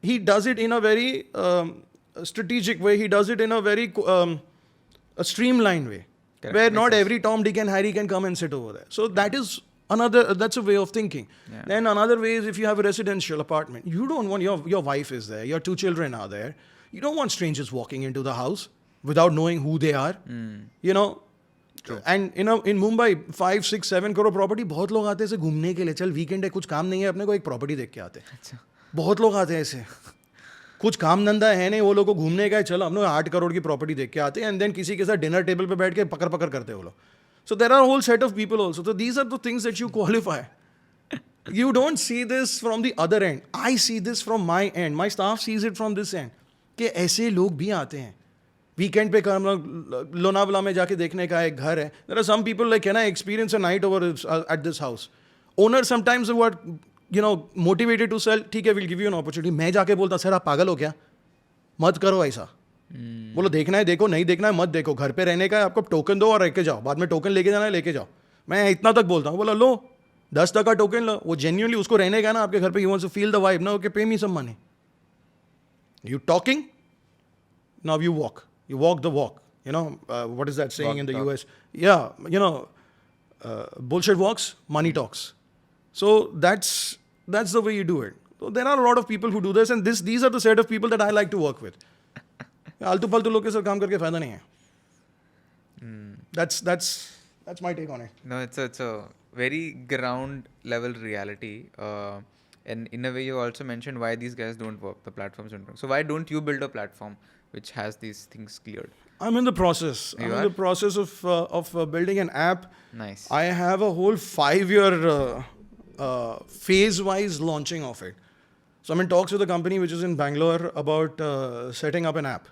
he does it in a very strategic way. He does it in a very a streamlined way. Correct. Where Makes not sense. every Tom, Dick and Harry can come and sit over there. So that is that's a way of thinking. Yeah. Then another way is if you have a residential apartment, you don't want your wife is there, your 2 children are there. You don't want strangers walking into the house without knowing who they are. You know. True. And in Mumbai 5, 6, 7 crore property, बहुत लोग आते हैं ऐसे घूमने के लिए, चल weekend है कुछ काम नहीं है अपने को, एक प्रॉपर्टी देख के आते हैं. अच्छा. बहुत लोग आते हैं ऐसे, कुछ काम धंधा है नहीं, वो लोग को घूमने का है, चलो हम लोग 8 करोड़ की प्रॉपर्टी देख के आते हैं. एंड देन किसी के साथ डिनर टेबल पे बैठ के पकड़ करते हैं वो लोग. So there are a whole set of people also. So these are the things that you qualify. You don't see this from the other end. I see this from my end. My staff sees it from this end. कि ऐसे लोग भी आते हैं. Weekend पे लोनावला में जाके देखने का एक घर है. There are some people like, can I experience a night over at this house? Owners sometimes who are, motivated to sell, ठीक है, we'll give you an opportunity. मैं जाके बोलता, सर आप पागल हो क्या? मत करो ऐसा. बोलो देखना है देखो, नहीं देखना है मत देखो, घर पे रहने का है, आपको टोकन दो और रह के जाओ, बाद में टोकन लेके जाना है लेके जाओ. मैं इतना तक बोलता हूँ. बोला लो 10 टका टोकन लो. वो जेन्युइनली उसको रहने का है ना आपके घर पे, he wants to feel the vibe ना, okay pay me some money. You talking, now you walk the walk. What is that saying in the US? Yeah, bullshit walks, money talks. So that's the way you do it. So there are a lot of people who do this, and these are the set of people that I like to work with. आलतू फालतू लोग के साथ काम करके फायदा नहीं है. That's my take on it. No, it's a very ground level reality. And in a way, you also mentioned why these guys don't work, the platforms don't work. So why don't you build a platform which has these things cleared? I'm in the process. You I'm are? in the process of building an app. Nice. I have a whole 5-year phase-wise launching of it. So I'm in talks with a company which is in Bangalore about setting up an app.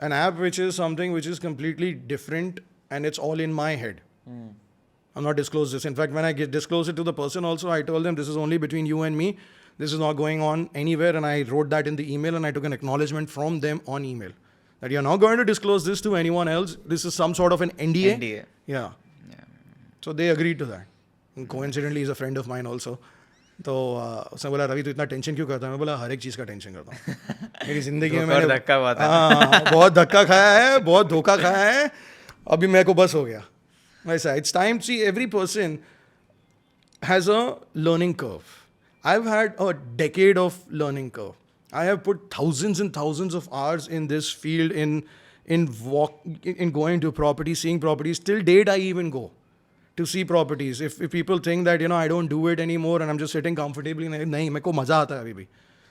An app which is something which is completely different and it's all in my head. I'm not disclosed this. In fact, when I disclose it to the person also, I told them this is only between you and me. This is not going on anywhere. And I wrote that in the email and I took an acknowledgement from them on email. That you're not going to disclose this to anyone else. This is some sort of an NDA. NDA. Yeah. Yeah. So they agreed to that. And coincidentally, he's a friend of mine also. तो उसने बोला रवि तू इतना tension क्यों करता है. मैं बोला हर एक चीज़ का टेंशन करता हूँ. मेरी ज़िंदगी में मैंने बहुत धक्का खाया है, बहुत धोखा खाया है. अभी मेरे को बस हो गया. वैसा it's time. See, every person has a learning curve. I've had a decade of learning curve. I have put thousands and thousands of hours in this field, in going to properties, seeing properties. Till date, I even go to see properties. If people think that I don't do it anymore and I'm just sitting comfortably, nahi, मेरे को मजा आता है अभी भी.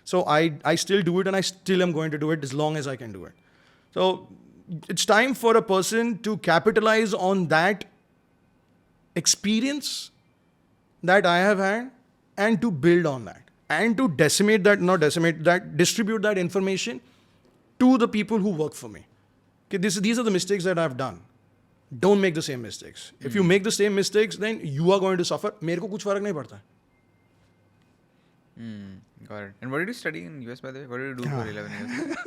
So I still do it and I still am going to do it as long as I can do it. So it's time for a person to capitalize on that experience that I have had and to build on that and to distribute that information to the people who work for me. Okay, these are the mistakes that I've done. Don't make the same mistakes. If you make the same mistakes, then you are going to suffer. मेरे को कुछ फर्क नहीं पड़ता. Got it. And what did you study in US, by the way? What did you do for 11 years?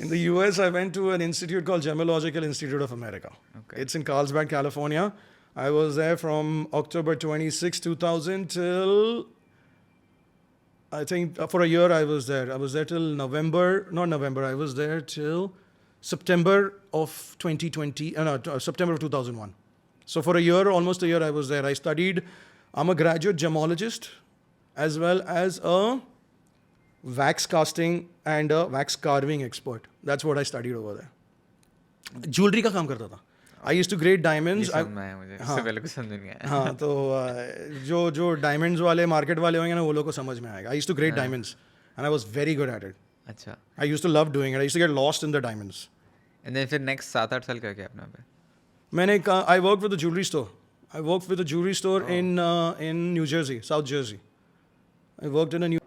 In the US, I went to an institute called Gemological Institute of America. Okay. It's in Carlsbad, California. I was there from October 26, 2000 till, I think for a year I was there. I was there till I was there till September of 2020, September of 2001. So for almost a year I was there. I'm a graduate gemologist as well as a wax casting and a wax carving expert. That's what I studied over there. Jewelry का काम करता था. I used to grade diamonds. ये समझ में आया मुझे. इससे पहले कुछ समझ में नहीं आया. हाँ तो जो diamonds वाले market वाले होंगे ना वो लोग को समझ में आएगा. I used to grade diamonds and I was very good at it. अच्छा. I used to love doing it. I used to get lost in the diamonds. And then फिर next 7-8 साल क्या किया आपने पे? I worked with a jewelry store. I worked with a jewelry store in New Jersey, South Jersey. I worked in a new.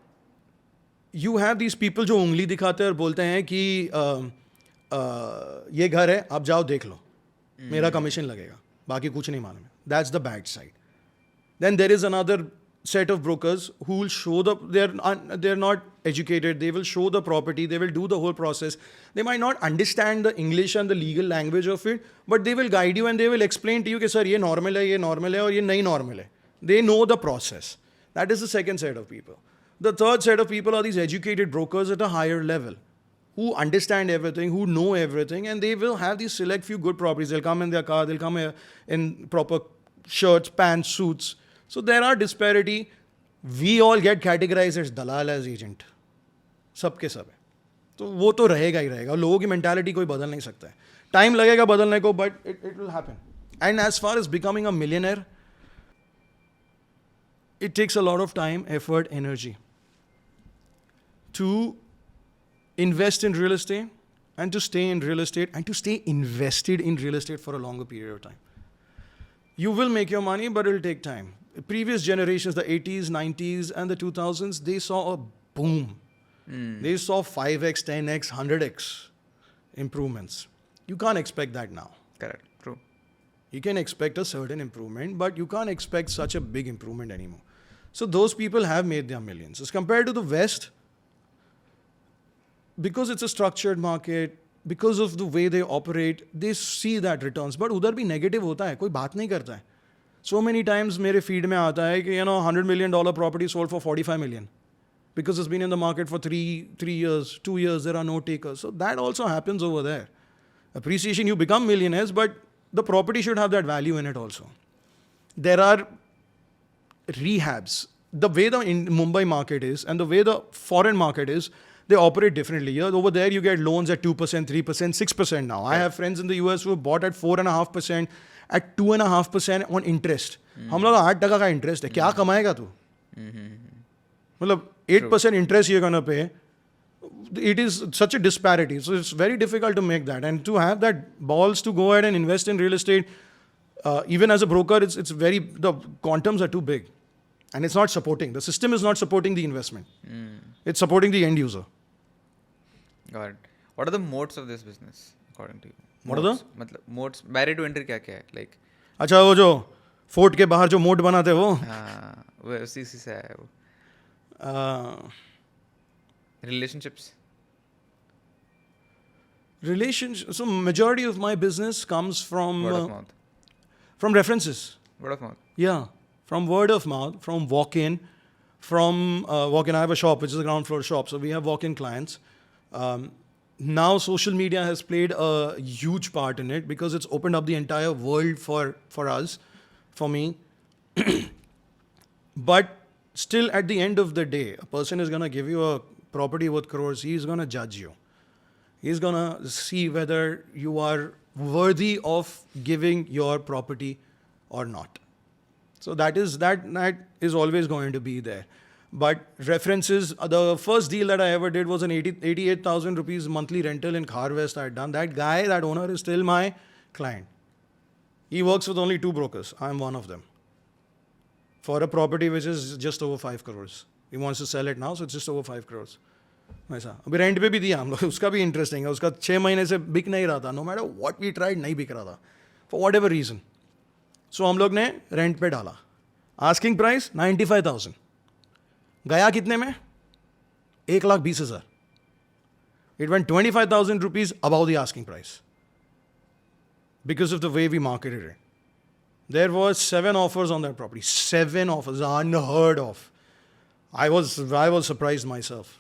You have these people जो उंगली दिखाते हैं और बोलते हैं कि ये घर है आप जाओ देख लो मेरा कमीशन लगेगा बाकी कुछ नहीं मालूम है. That's the bad side. Then there is another set of brokers who will show they're not educated. They will show the property. They will do the whole process. They might not understand the English and the legal language of it, but they will guide you and they will explain to you कि sir ये normal है और ये नहीं normal है. They know the process. That is the second set of people. The third set of people are these educated brokers at a higher level who understand everything, who know everything, and they will have these select few good properties. They'll come in their car, they'll come in proper shirts, pants, suits. So there are disparity. We all get categorized as dalal, as agent. सबके सब है. तो वो तो रहेगा ही रहेगा. लोगों की mentality कोई बदल नहीं सकता है. Time लगेगा बदलने को, but it will happen. And as far as becoming a millionaire, it takes a lot of time, effort, energy to invest in real estate and to stay in real estate and to stay invested in real estate for a longer period of time. You will make your money, but it will take time. Previous generations, the 80s, 90s, and the 2000s, they saw a boom. They saw 5x, 10x, 100x improvements. You can't expect that now. Correct. True. You can expect a certain improvement, but you can't expect such a big improvement anymore. So those people have made their millions. As compared to the West, because it's a structured market, because of the way they operate, they see that returns. But उधर भी negative होता है, कोई बात नहीं करता है. So many times मेरे feed में आता है कि $100 million property sold for 45 million. Because it's been in the market for 3 years, 2 years, there are no takers. So that also happens over there. Appreciation, you become millionaires, but the property should have that value in it also. There are rehabs. The way the Mumbai market is and the way the foreign market is, they operate differently. Here, over there, you get loans at 2%, 3%, 6% now. I have friends in the US who have bought at 4.5%, at 2.5% on interest. हम लोग 8% का interest है. क्या कमाएगा तू? मतलब 8% interest you're gonna pay. It is such a disparity. So it's very difficult to make that. And to have that balls to go ahead and invest in real estate, even as a broker, the quantums are too big. And it's not supporting. The system is not supporting the investment. It's supporting the end user. Got it. What are the moats of this business, according to you? What are the? मतलब moats, barrier to entry क्या है? Like, अच्छा वो जो fort के बाहर जो मोट बनाते वो हाँ, वो उसी से आया है वो. Relationships. So majority of my business comes from Word of mouth. From references. Word of mouth. Yeah, from word of mouth, from walk-in, walk-in. I have a shop which is a ground floor shop, so we have walk-in clients. Now social media has played a huge part in it because it's opened up the entire world for us, for me. But still, at the end of the day, a person is gonna give you a property worth crores. He's gonna judge you. He's gonna see whether you are worthy of giving your property or not. So that is always going to be there. But references, the first deal that I ever did was an 88,000 rupees monthly rental in Khar West I had done. That owner is still my client. He works with only 2 brokers. I'm one of them. for a property which is just over 5 crores. He wants to sell it now, so it's just over 5 crores. ऐसा अभी rent पे भी दिया हम लोग, उसका भी interesting है, उसका 6 महीने से बिक नहीं रहा था, no matter what we tried नहीं बिक रहा था फॉर वॉट एवर रीज़न. सो हम लोग ने रेंट पे डाला. Asking price 95,000. गया कितने में? 1,20,000. It went 25,000 rupees above the asking price because of the way we marketed it. There were 7 offers on that property. 7 offers, unheard of. I was surprised myself.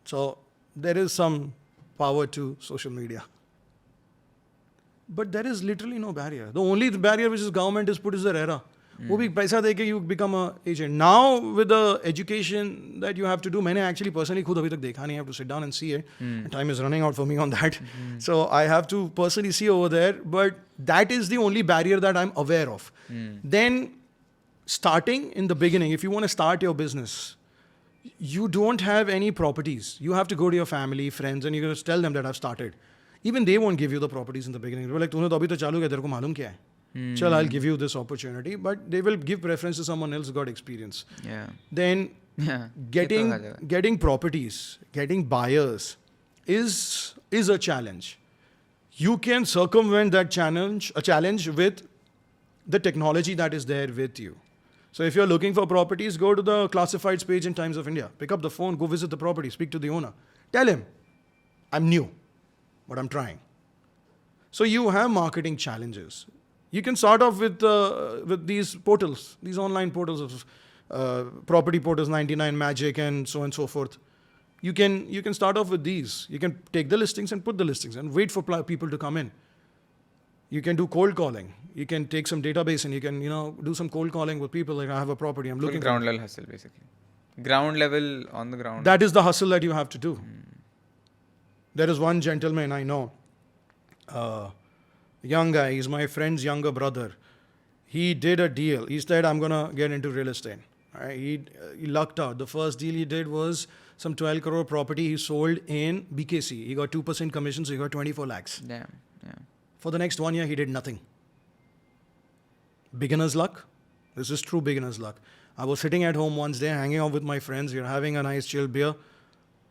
So there is some power to social media. But there is literally no barrier. The only barrier which is government is put is the RERA. वो भी पैसा दे के you become a agent. Now with the education that you have to do, मैंने actually personally खुद अभी तक देखा नहीं. I have to sit down and see it. Time is running out for me on that. So I have to personally see over there. But that is the only barrier that I'm aware of. Then starting in the beginning, if you want to start your business, you don't have any properties. You have to go to your family, friends, and you're going to tell them that I've started. Even they won't give you the properties in the beginning. They're like, तूने तो अभी तो चालू किया, तेरे को मालूम क्या है? Chal, I'll give you this opportunity, but they will give preference to someone else who got experience. Yeah. Then Yeah. getting properties, getting buyers is a challenge. You can circumvent that challenge with the technology that is there with you. So if you're looking for properties, go to the classifieds page in Times of India. Pick up the phone, go visit the property, speak to the owner. Tell him, I'm new, but I'm trying. So you have marketing challenges. You can start off with these portals, these online portals of property portals, 99 Magic and so forth. You can start off with these. You can take the listings and put the listings and wait for people to come in. You can do cold calling. You can take some database and you can do some cold calling with people. Like, I have a property, I'm looking. Ground level hustle, basically. Ground level on the ground. That is the hustle that you have to do. There is one gentleman I know. Young guy, he's my friend's younger brother. He did a deal. He said, I'm going to get into real estate. Right? He lucked out. The first deal he did was some 12 crore property he sold in BKC. He got 2% commission, so he got 24 lakhs. Damn, yeah. For the next 1 year, he did nothing. Beginner's luck. This is true beginner's luck. I was sitting at home once day, hanging out with my friends. We were having a nice chill beer.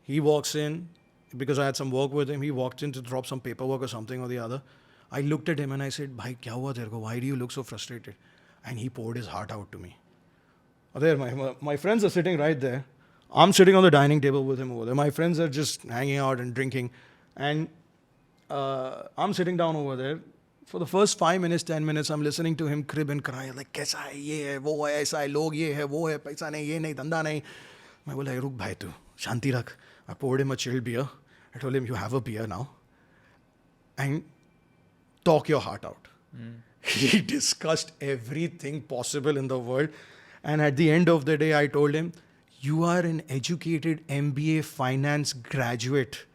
He walks in, because I had some work with him. He walked in to drop some paperwork or something or the other. I looked at him and I said, Bhai, kya hua terko? Why do you look so frustrated? And he poured his heart out to me. There, my friends are sitting right there. I'm sitting on the dining table with him over there. My friends are just hanging out and drinking. And I'm sitting down over there. For the first 5 minutes, 10 minutes, I'm listening to him crib and cry. Like, kaisa hai, ye hai, wo hai, aisa hai, log ye hai, wo hai, paisa nahi, ye nahi, dhanda nahi. I was like, ruk bhai tu, shanti rakh. I poured him a chilled beer. I told him, you have a beer now. And talk your heart out. He discussed everything possible in the world. And at the end of the day, I told him, you are an educated MBA finance graduate.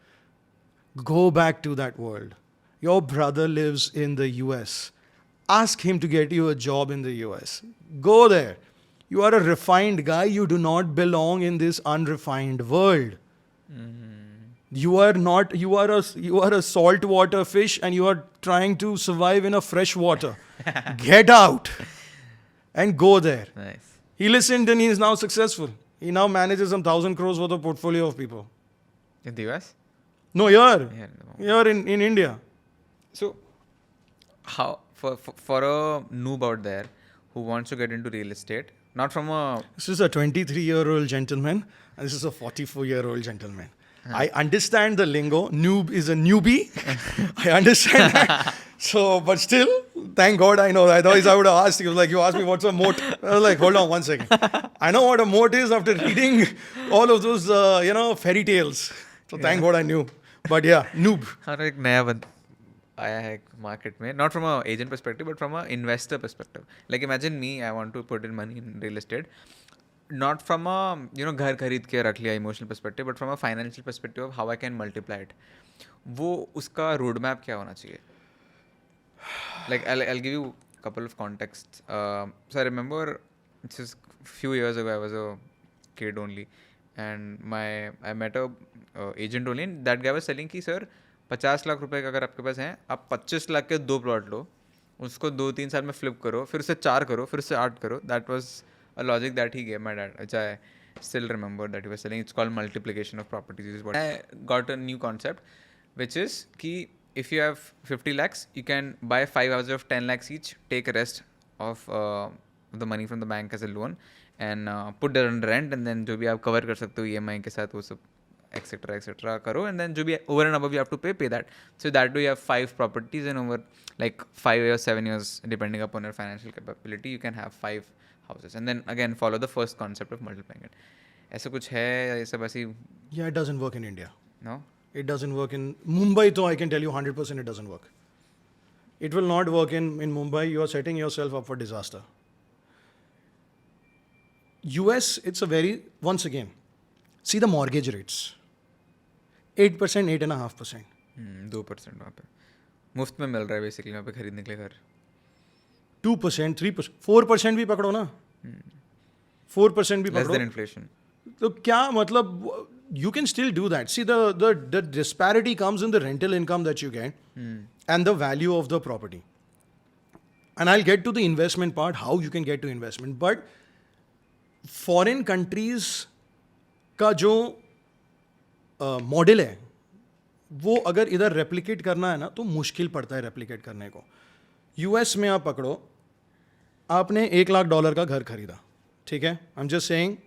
Go back to that world. Your brother lives in the US. Ask him to get you a job in the US. Go there. You are a refined guy. You do not belong in this unrefined world. You are a saltwater fish and you are trying to survive in a fresh water. Get out and go there. Nice. He listened and he is now successful. He now manages some 1,000 crores worth of portfolio of people. In the US? No, here. Yeah, Here in India. So, how for a noob out there who wants to get into real estate, not from a... This is a 23-year-old gentleman and this is a 44-year-old gentleman. I understand the lingo. Noob is a newbie. I understand that. So, but still, thank God I know that. Otherwise, I would have asked you. Like, you asked me what's a moat. I was like, hold on 1 second. I know what a moat is after reading all of those, fairy tales. So, thank God I knew. But yeah, noob. हर एक नया बंद आया है market में, not from a agent perspective, but from a investor perspective. Like, imagine me, I want to put in money in real estate. Not from a, घर खरीद के रख लिया emotional perspective, but from a financial perspective of how I can multiply it. वो उसका roadmap क्या होना चाहिए? Like, I'll give you a couple of contexts. So I remember, this is few years ago, I was a kid only. And I met a agent only, and that guy was selling कि sir 50 lakh रुपए का अगर आपके पास हैं, आप 25 लाख के 2 plot लो, उसको 2-3 साल में फ्लिप करो, फिर उससे 4 करो, फिर उससे 8 करो. That was a logic that he gave my dad, which I still remember that he was saying. It's called multiplication of properties. Is what I got a new concept, which is कि if you have 50 lakhs, you can buy 5 houses of 10 lakhs each, take a rest of the money from the bank as a loan, and put that on rent, and then जो भी आप cover कर सकते हो EMI के साथ वो सब etc करो, and then जो भी over and above you have to pay that. So that way you have 5 properties, and over like 5 years, 7 years, depending upon your financial capability, you can have 5 houses, and then again follow the first concept of multiplying it. ऐसा कुछ है या ये सब ऐसी? Yeah, it doesn't work in India. No? It doesn't work in Mumbai, though I can tell you 100% it doesn't work. It will not work in Mumbai. You are setting yourself up for disaster. US, it's a very, once again, see the mortgage rates. 8%, 8.5%. 2% वहाँ पे मुफ्त में मिल रहा है basically वहाँ पे खरीदने के लिए घर. 2%, 3%, 4% भी पकड़ो ना. 4% भी Less पकड़ो. than inflation. तो क्या मतलब, you can still do that. See, the disparity comes in the rental income that you get and the value of the property. And I'll get to the investment part, how you can get to investment. But foreign countries का जो model है वो अगर इधर replicate करना है ना तो मुश्किल पड़ता है रेप्लिकेट करने को. यूएस में आप पकड़ो, आपने $1 लाख का घर खरीदा, ठीक है, I am just saying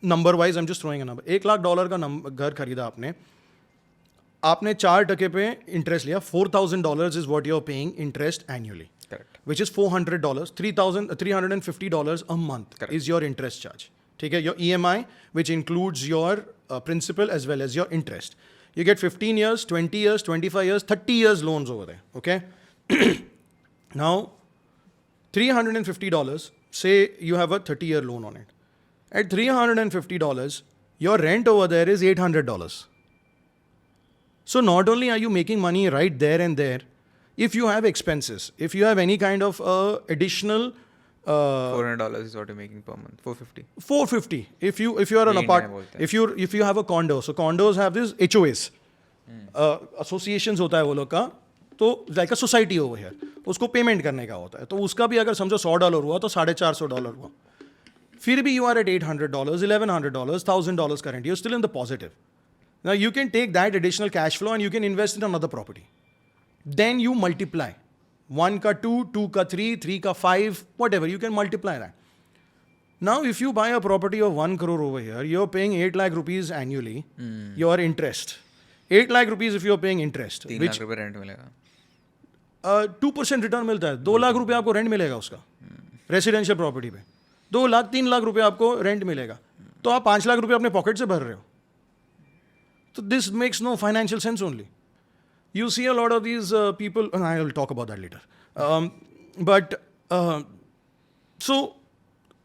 number wise, I am just throwing a number. $1 lakh का घर खरीदा आपने 4% पे इंटरेस्ट लिया. $4,000 is what you are paying interest annually, Correct. which is $400, $350 a month. Correct. is your interest charge. ठीक है, your EMI, which includes your principal as well as your interest. You get 15 years, 20 years, 25 years, 30 years loans over there. Okay. Now, $350, say you have a 30-year loan on it. At $350, your rent over there is $800. So not only are you making money right there and there, if you have expenses, if you have any kind of additional $400 is what you're making per month. 450. 450 if you are an ये apart, नया बोलते हैं. if you have a condo, so condos have this HOAs, associations होता है वो लोग का, तो like a society over here, उसको पेमेंट करने का होता है, तो उसका भी अगर समझो $100 हुआ तो $450 हुआ. फिर भी you are at $800, $1,100, $1,000 current, you're still in the positive. Now you can take that additional cash flow and you can invest in another property. Then you multiply. 1 ka 2, 2 ka 3, 3 ka 5, whatever, you can multiply that. Now, if you buy a property of 1 crore over here, you're paying 8 lakh rupees annually, your interest. 8 lakh rupees if you're paying interest. 3 which lakh रुपए rent मिलेगा. 2% return मिलता है. 2 लाख रुपए आपको rent मिलेगा उसका residential property पे. 2 लाख 3 लाख रुपए आपको रेंट मिलेगा, तो आप 5 लाख रुपए अपने पॉकेट से भर रहे हो. तो this makes no financial sense only. You see a lot of these people, and I will talk about that later. So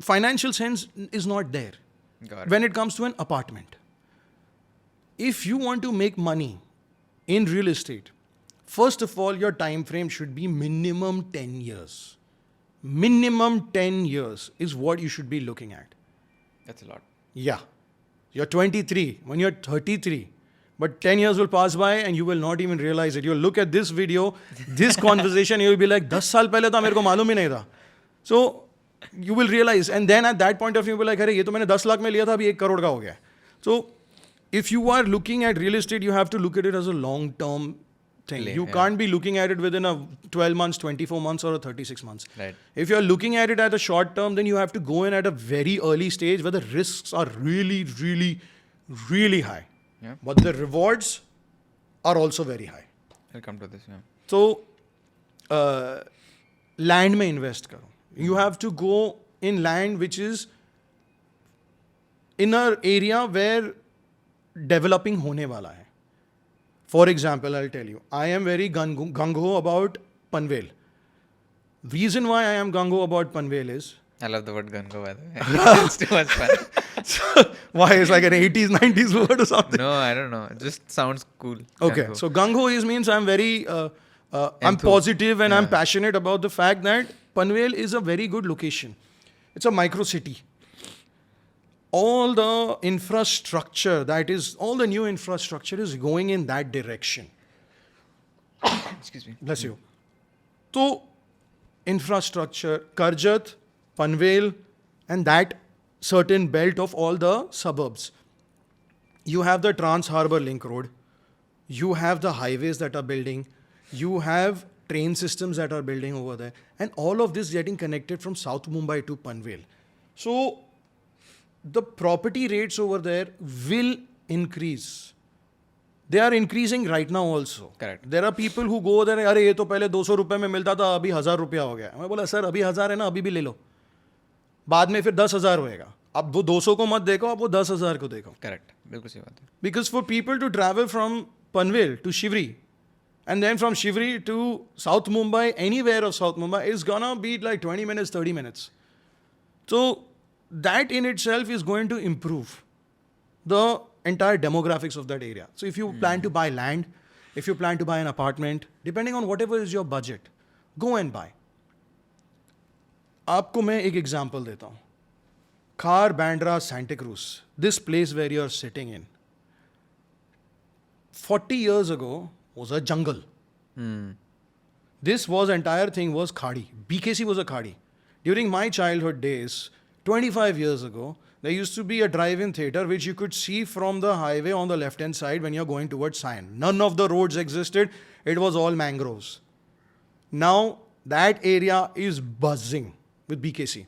financial sense is not there Got it. when it comes to an apartment. If you want to make money in real estate, first of all, your time frame should be minimum 10 years. Minimum 10 years is what you should be looking at. That's a lot. Yeah. You're 23. When you're 33, but 10 years will pass by and you will not even realize it. You'll look at this video, this conversation, you'll be like, 10 साल पहले तो मेरे को मालूम ही नहीं था. So, you will realize, and then at that point of view, you'll be like, अरे ये तो मैंने 10 लाख में लिया था, अभी 1 करोड़ का हो गया. So, if you are looking at real estate, you have to look at it as a long-term thing. You can't be looking at it within a 12 months, 24 months, or a 36 months. Right. If you're looking at it at a short term, then you have to go in at a very early stage where the risks are really, really, really high. Yeah. But the rewards are also very high. I'll come to this. Yeah. So, land में invest करो. You have to go in land which is in an area where developing होने वाला है. For example, I'll tell you, I am very gung-ho about Panvel. Reason why I am gung-ho about Panvel is, I love the word gung-ho, by the way. It's too much fun. why, it's like an 80s, 90s word or something. No, I don't know. It just sounds cool. Okay, Gung-ho. so gung-ho means I'm very, I'm positive and I'm passionate about the fact that Panvel is a very good location. It's a micro city. All the infrastructure all the new infrastructure is going in that direction. Excuse me. Bless you. So, infrastructure, Karjat, Panvel, and that certain belt of all the suburbs. You have the Trans Harbour Link Road, you have the highways that are building, you have train systems that are building over there, and all of this getting connected from South Mumbai to Panvel. So the property rates over there will increase. They are increasing right now also. Correct. There are people who go there, अरे ये तो पहले 200 रुपए में मिलता था, अभी 1000 रुपया हो गया. मैं बोला सर अभी 1000 है ना, अभी भी ले लो. बाद में फिर 10,000 होएगा. अब वो 200 को मत देखो, अब वो 10,000 को देखो. करेक्ट, बिल्कुल सही बात है. Because for people to travel from Panvel to Shivri, and then from Shivri to South Mumbai, anywhere of South Mumbai, is gonna be like 20 minutes, 30 minutes. So that in itself is going to improve the entire demographics of that area. So if you plan to buy land, if you plan to buy an apartment, depending on whatever is your budget, go and buy. आपको मैं एक example देता हूँ. Khar, Bandra, Santa Cruz, this place where you're sitting in, 40 years ago was a jungle. This was entire thing was khadi. BKC was a khadi. During my childhood days, 25 years ago, there used to be a drive-in theatre which you could see from the highway on the left-hand side when you're going towards Sion. None of the roads existed. It was all mangroves. Now, that area is buzzing with BKC.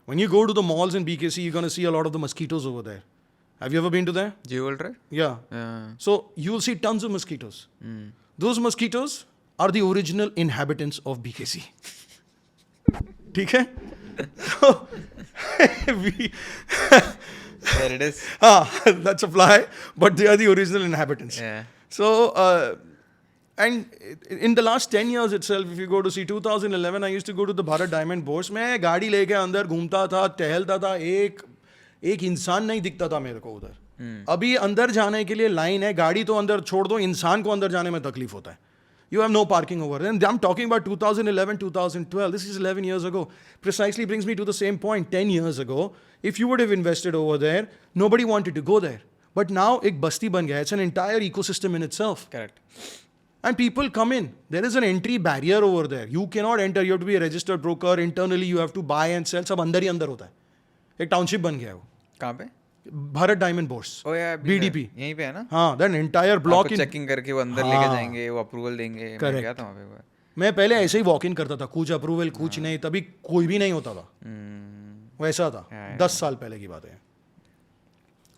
When you go to the malls in BKC, you're going to see a lot of the mosquitoes over there. Have you ever been to there? Jewelry? Yeah. Yeah. So you'll see tons of mosquitoes. Those mosquitoes are the original inhabitants of BKC. ठीक है? So, we There it is. that's a fly, but they are the original inhabitants. Yeah. So, and in the last 10 years itself, if you go to see 2011, I used to go to the Bharat Diamond Bourse. मैं गाड़ी लेके अंदर घूमता था, टहलता था, एक इंसान नहीं दिखता था मेरे को उधर. अभी अंदर जाने के लिए लाइन है, गाड़ी तो अंदर छोड़ दो, इंसान को अंदर जाने में तकलीफ होता है. You have no parking over there. And I'm talking about 2011, 2012. This is 11 years ago. Precisely brings me to the same point. 10 years ago, if you would have invested over there, nobody wanted to go there. But now, ek basti ban gaya. It's an entire ecosystem in itself. Correct. And people come in. There is an entry barrier over there. You cannot enter. You have to be a registered broker. Internally, you have to buy and sell. सब अंदर ही अंदर होता है. एक township बन गया है वो. कहाँ पे? Bharat diamond bourse. Oh yeah, BDP. यहीं पे है ना? हाँ, that entire block आपको चेकिंग करके वो अंदर लेके जाएंगे, वो अप्रूवल देंगे. मैं गया था वहाँ पे. मैं पहले ऐसे ही वॉक इन करता था, कुछ अप्रूवल कुछ नहीं, तभी कोई भी नहीं होता था. वैसा था. 10 साल पहले की बात है.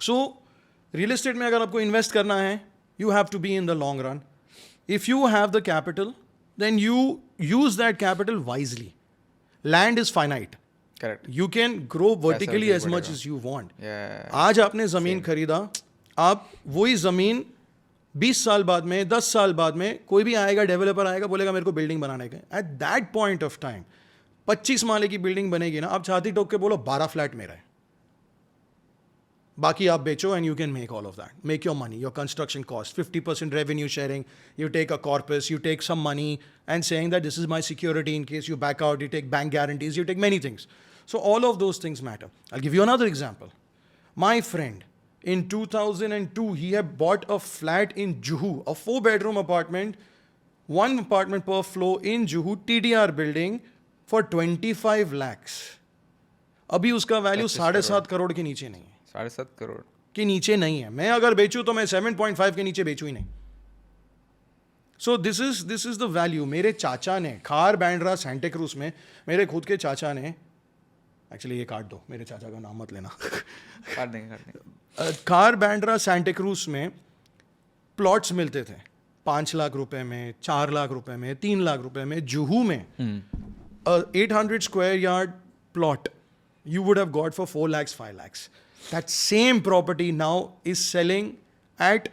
सो रियल एस्टेट में अगर आपको इन्वेस्ट करना है, you have to be in the long run. If you have the capital, then you use that capital wisely. Land is finite. Correct. You can grow vertically as much as you want. आज आपने जमीन खरीदा, आप वही जमीन 20 साल बाद में, 10 साल बाद में कोई भी आएगा, डेवलपर आएगा, बोलेगा मेरे को बिल्डिंग बनाने का. At that point of time 25 माले की बिल्डिंग बनेगी ना, आप छाती ठोक के बोलो 12 फ्लैट मेरा है, बाकी आप बेचो and you can make all of that. Make your money, your construction cost, 50% revenue sharing, you take a corpus, you take some money and saying that this is my security in case you back out, you take bank guarantees, you take many things. So all of those things matter. I'll give you another example. My friend, in 2002, he had bought a flat in Juhu, a 4-bedroom apartment, 1 apartment per floor in Juhu, TDR building, for 25 lakhs. अभी उसका value 7.5 crore के नीचे नहीं है. 7.5 करोड़ के नीचे नहीं है. मैं अगर बेचूं तो मैं 7.5 के नीचे बेचूं ही नहीं. So this is the value. मेरे चाचा ने खार, बैंड्रा, सेंटा क्रूज में, मेरे खुद के चाचा ने, एक्चुअली ये काट दो, मेरे चाचा का नाम मत लेना. काट देंगे. खार, बैंड्रा, सेंटा क्रूज में प्लॉट्स मिलते थे 5 लाख रुपए में, 4 लाख रुपए में, 3 लाख रुपए में. जुहू में 800 square yard plot you would have got for 4 lakhs, 5 lakhs. That same property now is selling at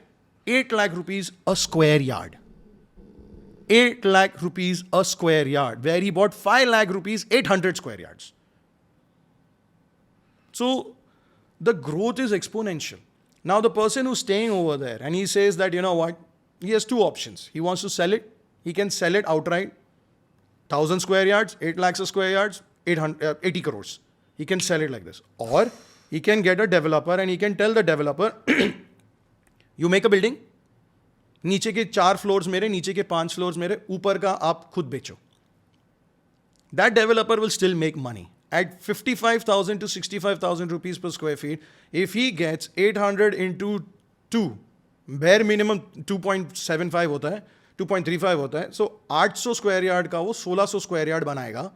8 lakh rupees a square yard. 8 lakh rupees a square yard, where he bought 5 lakh rupees 800 square yards. So the growth is exponential. Now the person who's staying over there and he says that, you know what, he has 2 options. He wants to sell it. He can sell it outright. 1,000 square yards, 8 lakhs a square yards, 80 crores. He can sell it like this. Or he can get a developer and he can tell the developer, you make a building, नीचे के 4 floors मेरे, नीचे के 5 floors मेरे, ऊपर का आप खुद बेचो. that developer will still make money. At 55,000 to 65,000 rupees per square feet, if he gets 800 into 2, bare minimum 2.75 होता है, 2.35 होता है, so 800 square yard का वो 1600 square yard बनाएगा,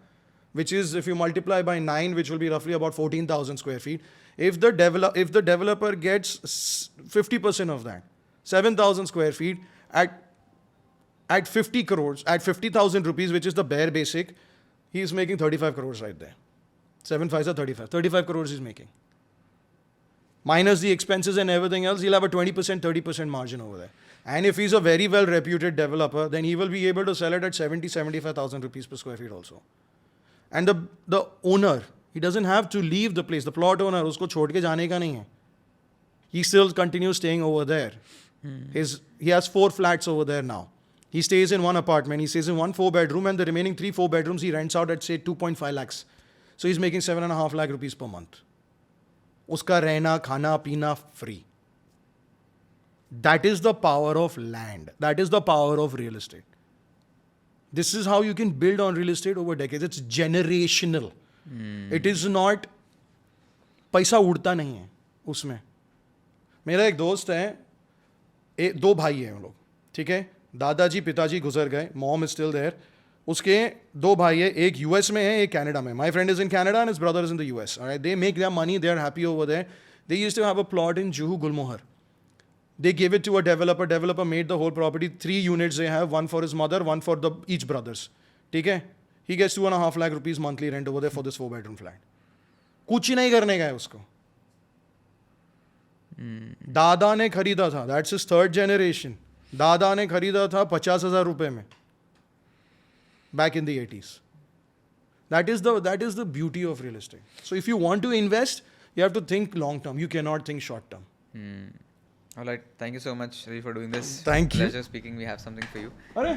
which is if you multiply by 9, which will be roughly about 14,000 square feet. If the developer gets 50% of that, 7,000 square feet at 50 crores, at 50,000 rupees, which is the bare basic, he is making 35 crores right there. 7 5s are 35. 35 crores he's making. Minus the expenses and everything else, he'll have a 20%, 30% margin over there. And if he's a very well reputed developer, then he will be able to sell it at 70, 75,000 rupees per square feet also. And the owner, he doesn't have to leave the place. The plot owner, usko chhod ke jaane ka nahi hai. He still continues staying over there. He has 4 flats over there now. He stays in one apartment. He stays in one 4-bedroom, and the remaining 3 4-bedrooms he rents out at say 2.5 lakhs. So he's making 7.5 lakh rupees per month. Uska rehna, khana, peena free. That is the power of land. That is the power of real estate. This is how you can build on real estate over decades. It's generational. It is not पैसा उड़ता नहीं है उसमें. मेरा एक दोस्त है, 2 भाई हैं हम लोग, ठीक है. दादाजी पिताजी गुजर गए, मॉम इज स्टिल देयर. उसके 2 भाई है, एक यूएस में है, एक कनाडा में. My friend is in Canada and his brother is in the US. Alright, they make their money, they are happy over there. They used to have a plot in Juhu Gulmohar. They gave it to a developer. Developer made the whole property. 3 units they have, one for his mother, one for each brothers. ठीक है. He gets 2.5 lakh rupees monthly rent over there for this 4-bedroom flat. कुछ ही नहीं करने का है उसको. दादा ने खरीदा था. That's his 3rd generation. दादा ने खरीदा था 50,000 रुपए में. Back in the 80s. That is the beauty of real estate. So if you want to invest, you have to think long term. You cannot think short term. All right. Thank you so much, Ravi, for doing this. Thank you. Pleasure speaking. We have something for you. अरे,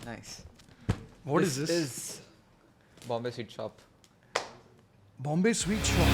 Nice. what is this? Is Bombay Sweet Shop. Bombay Sweet Shop.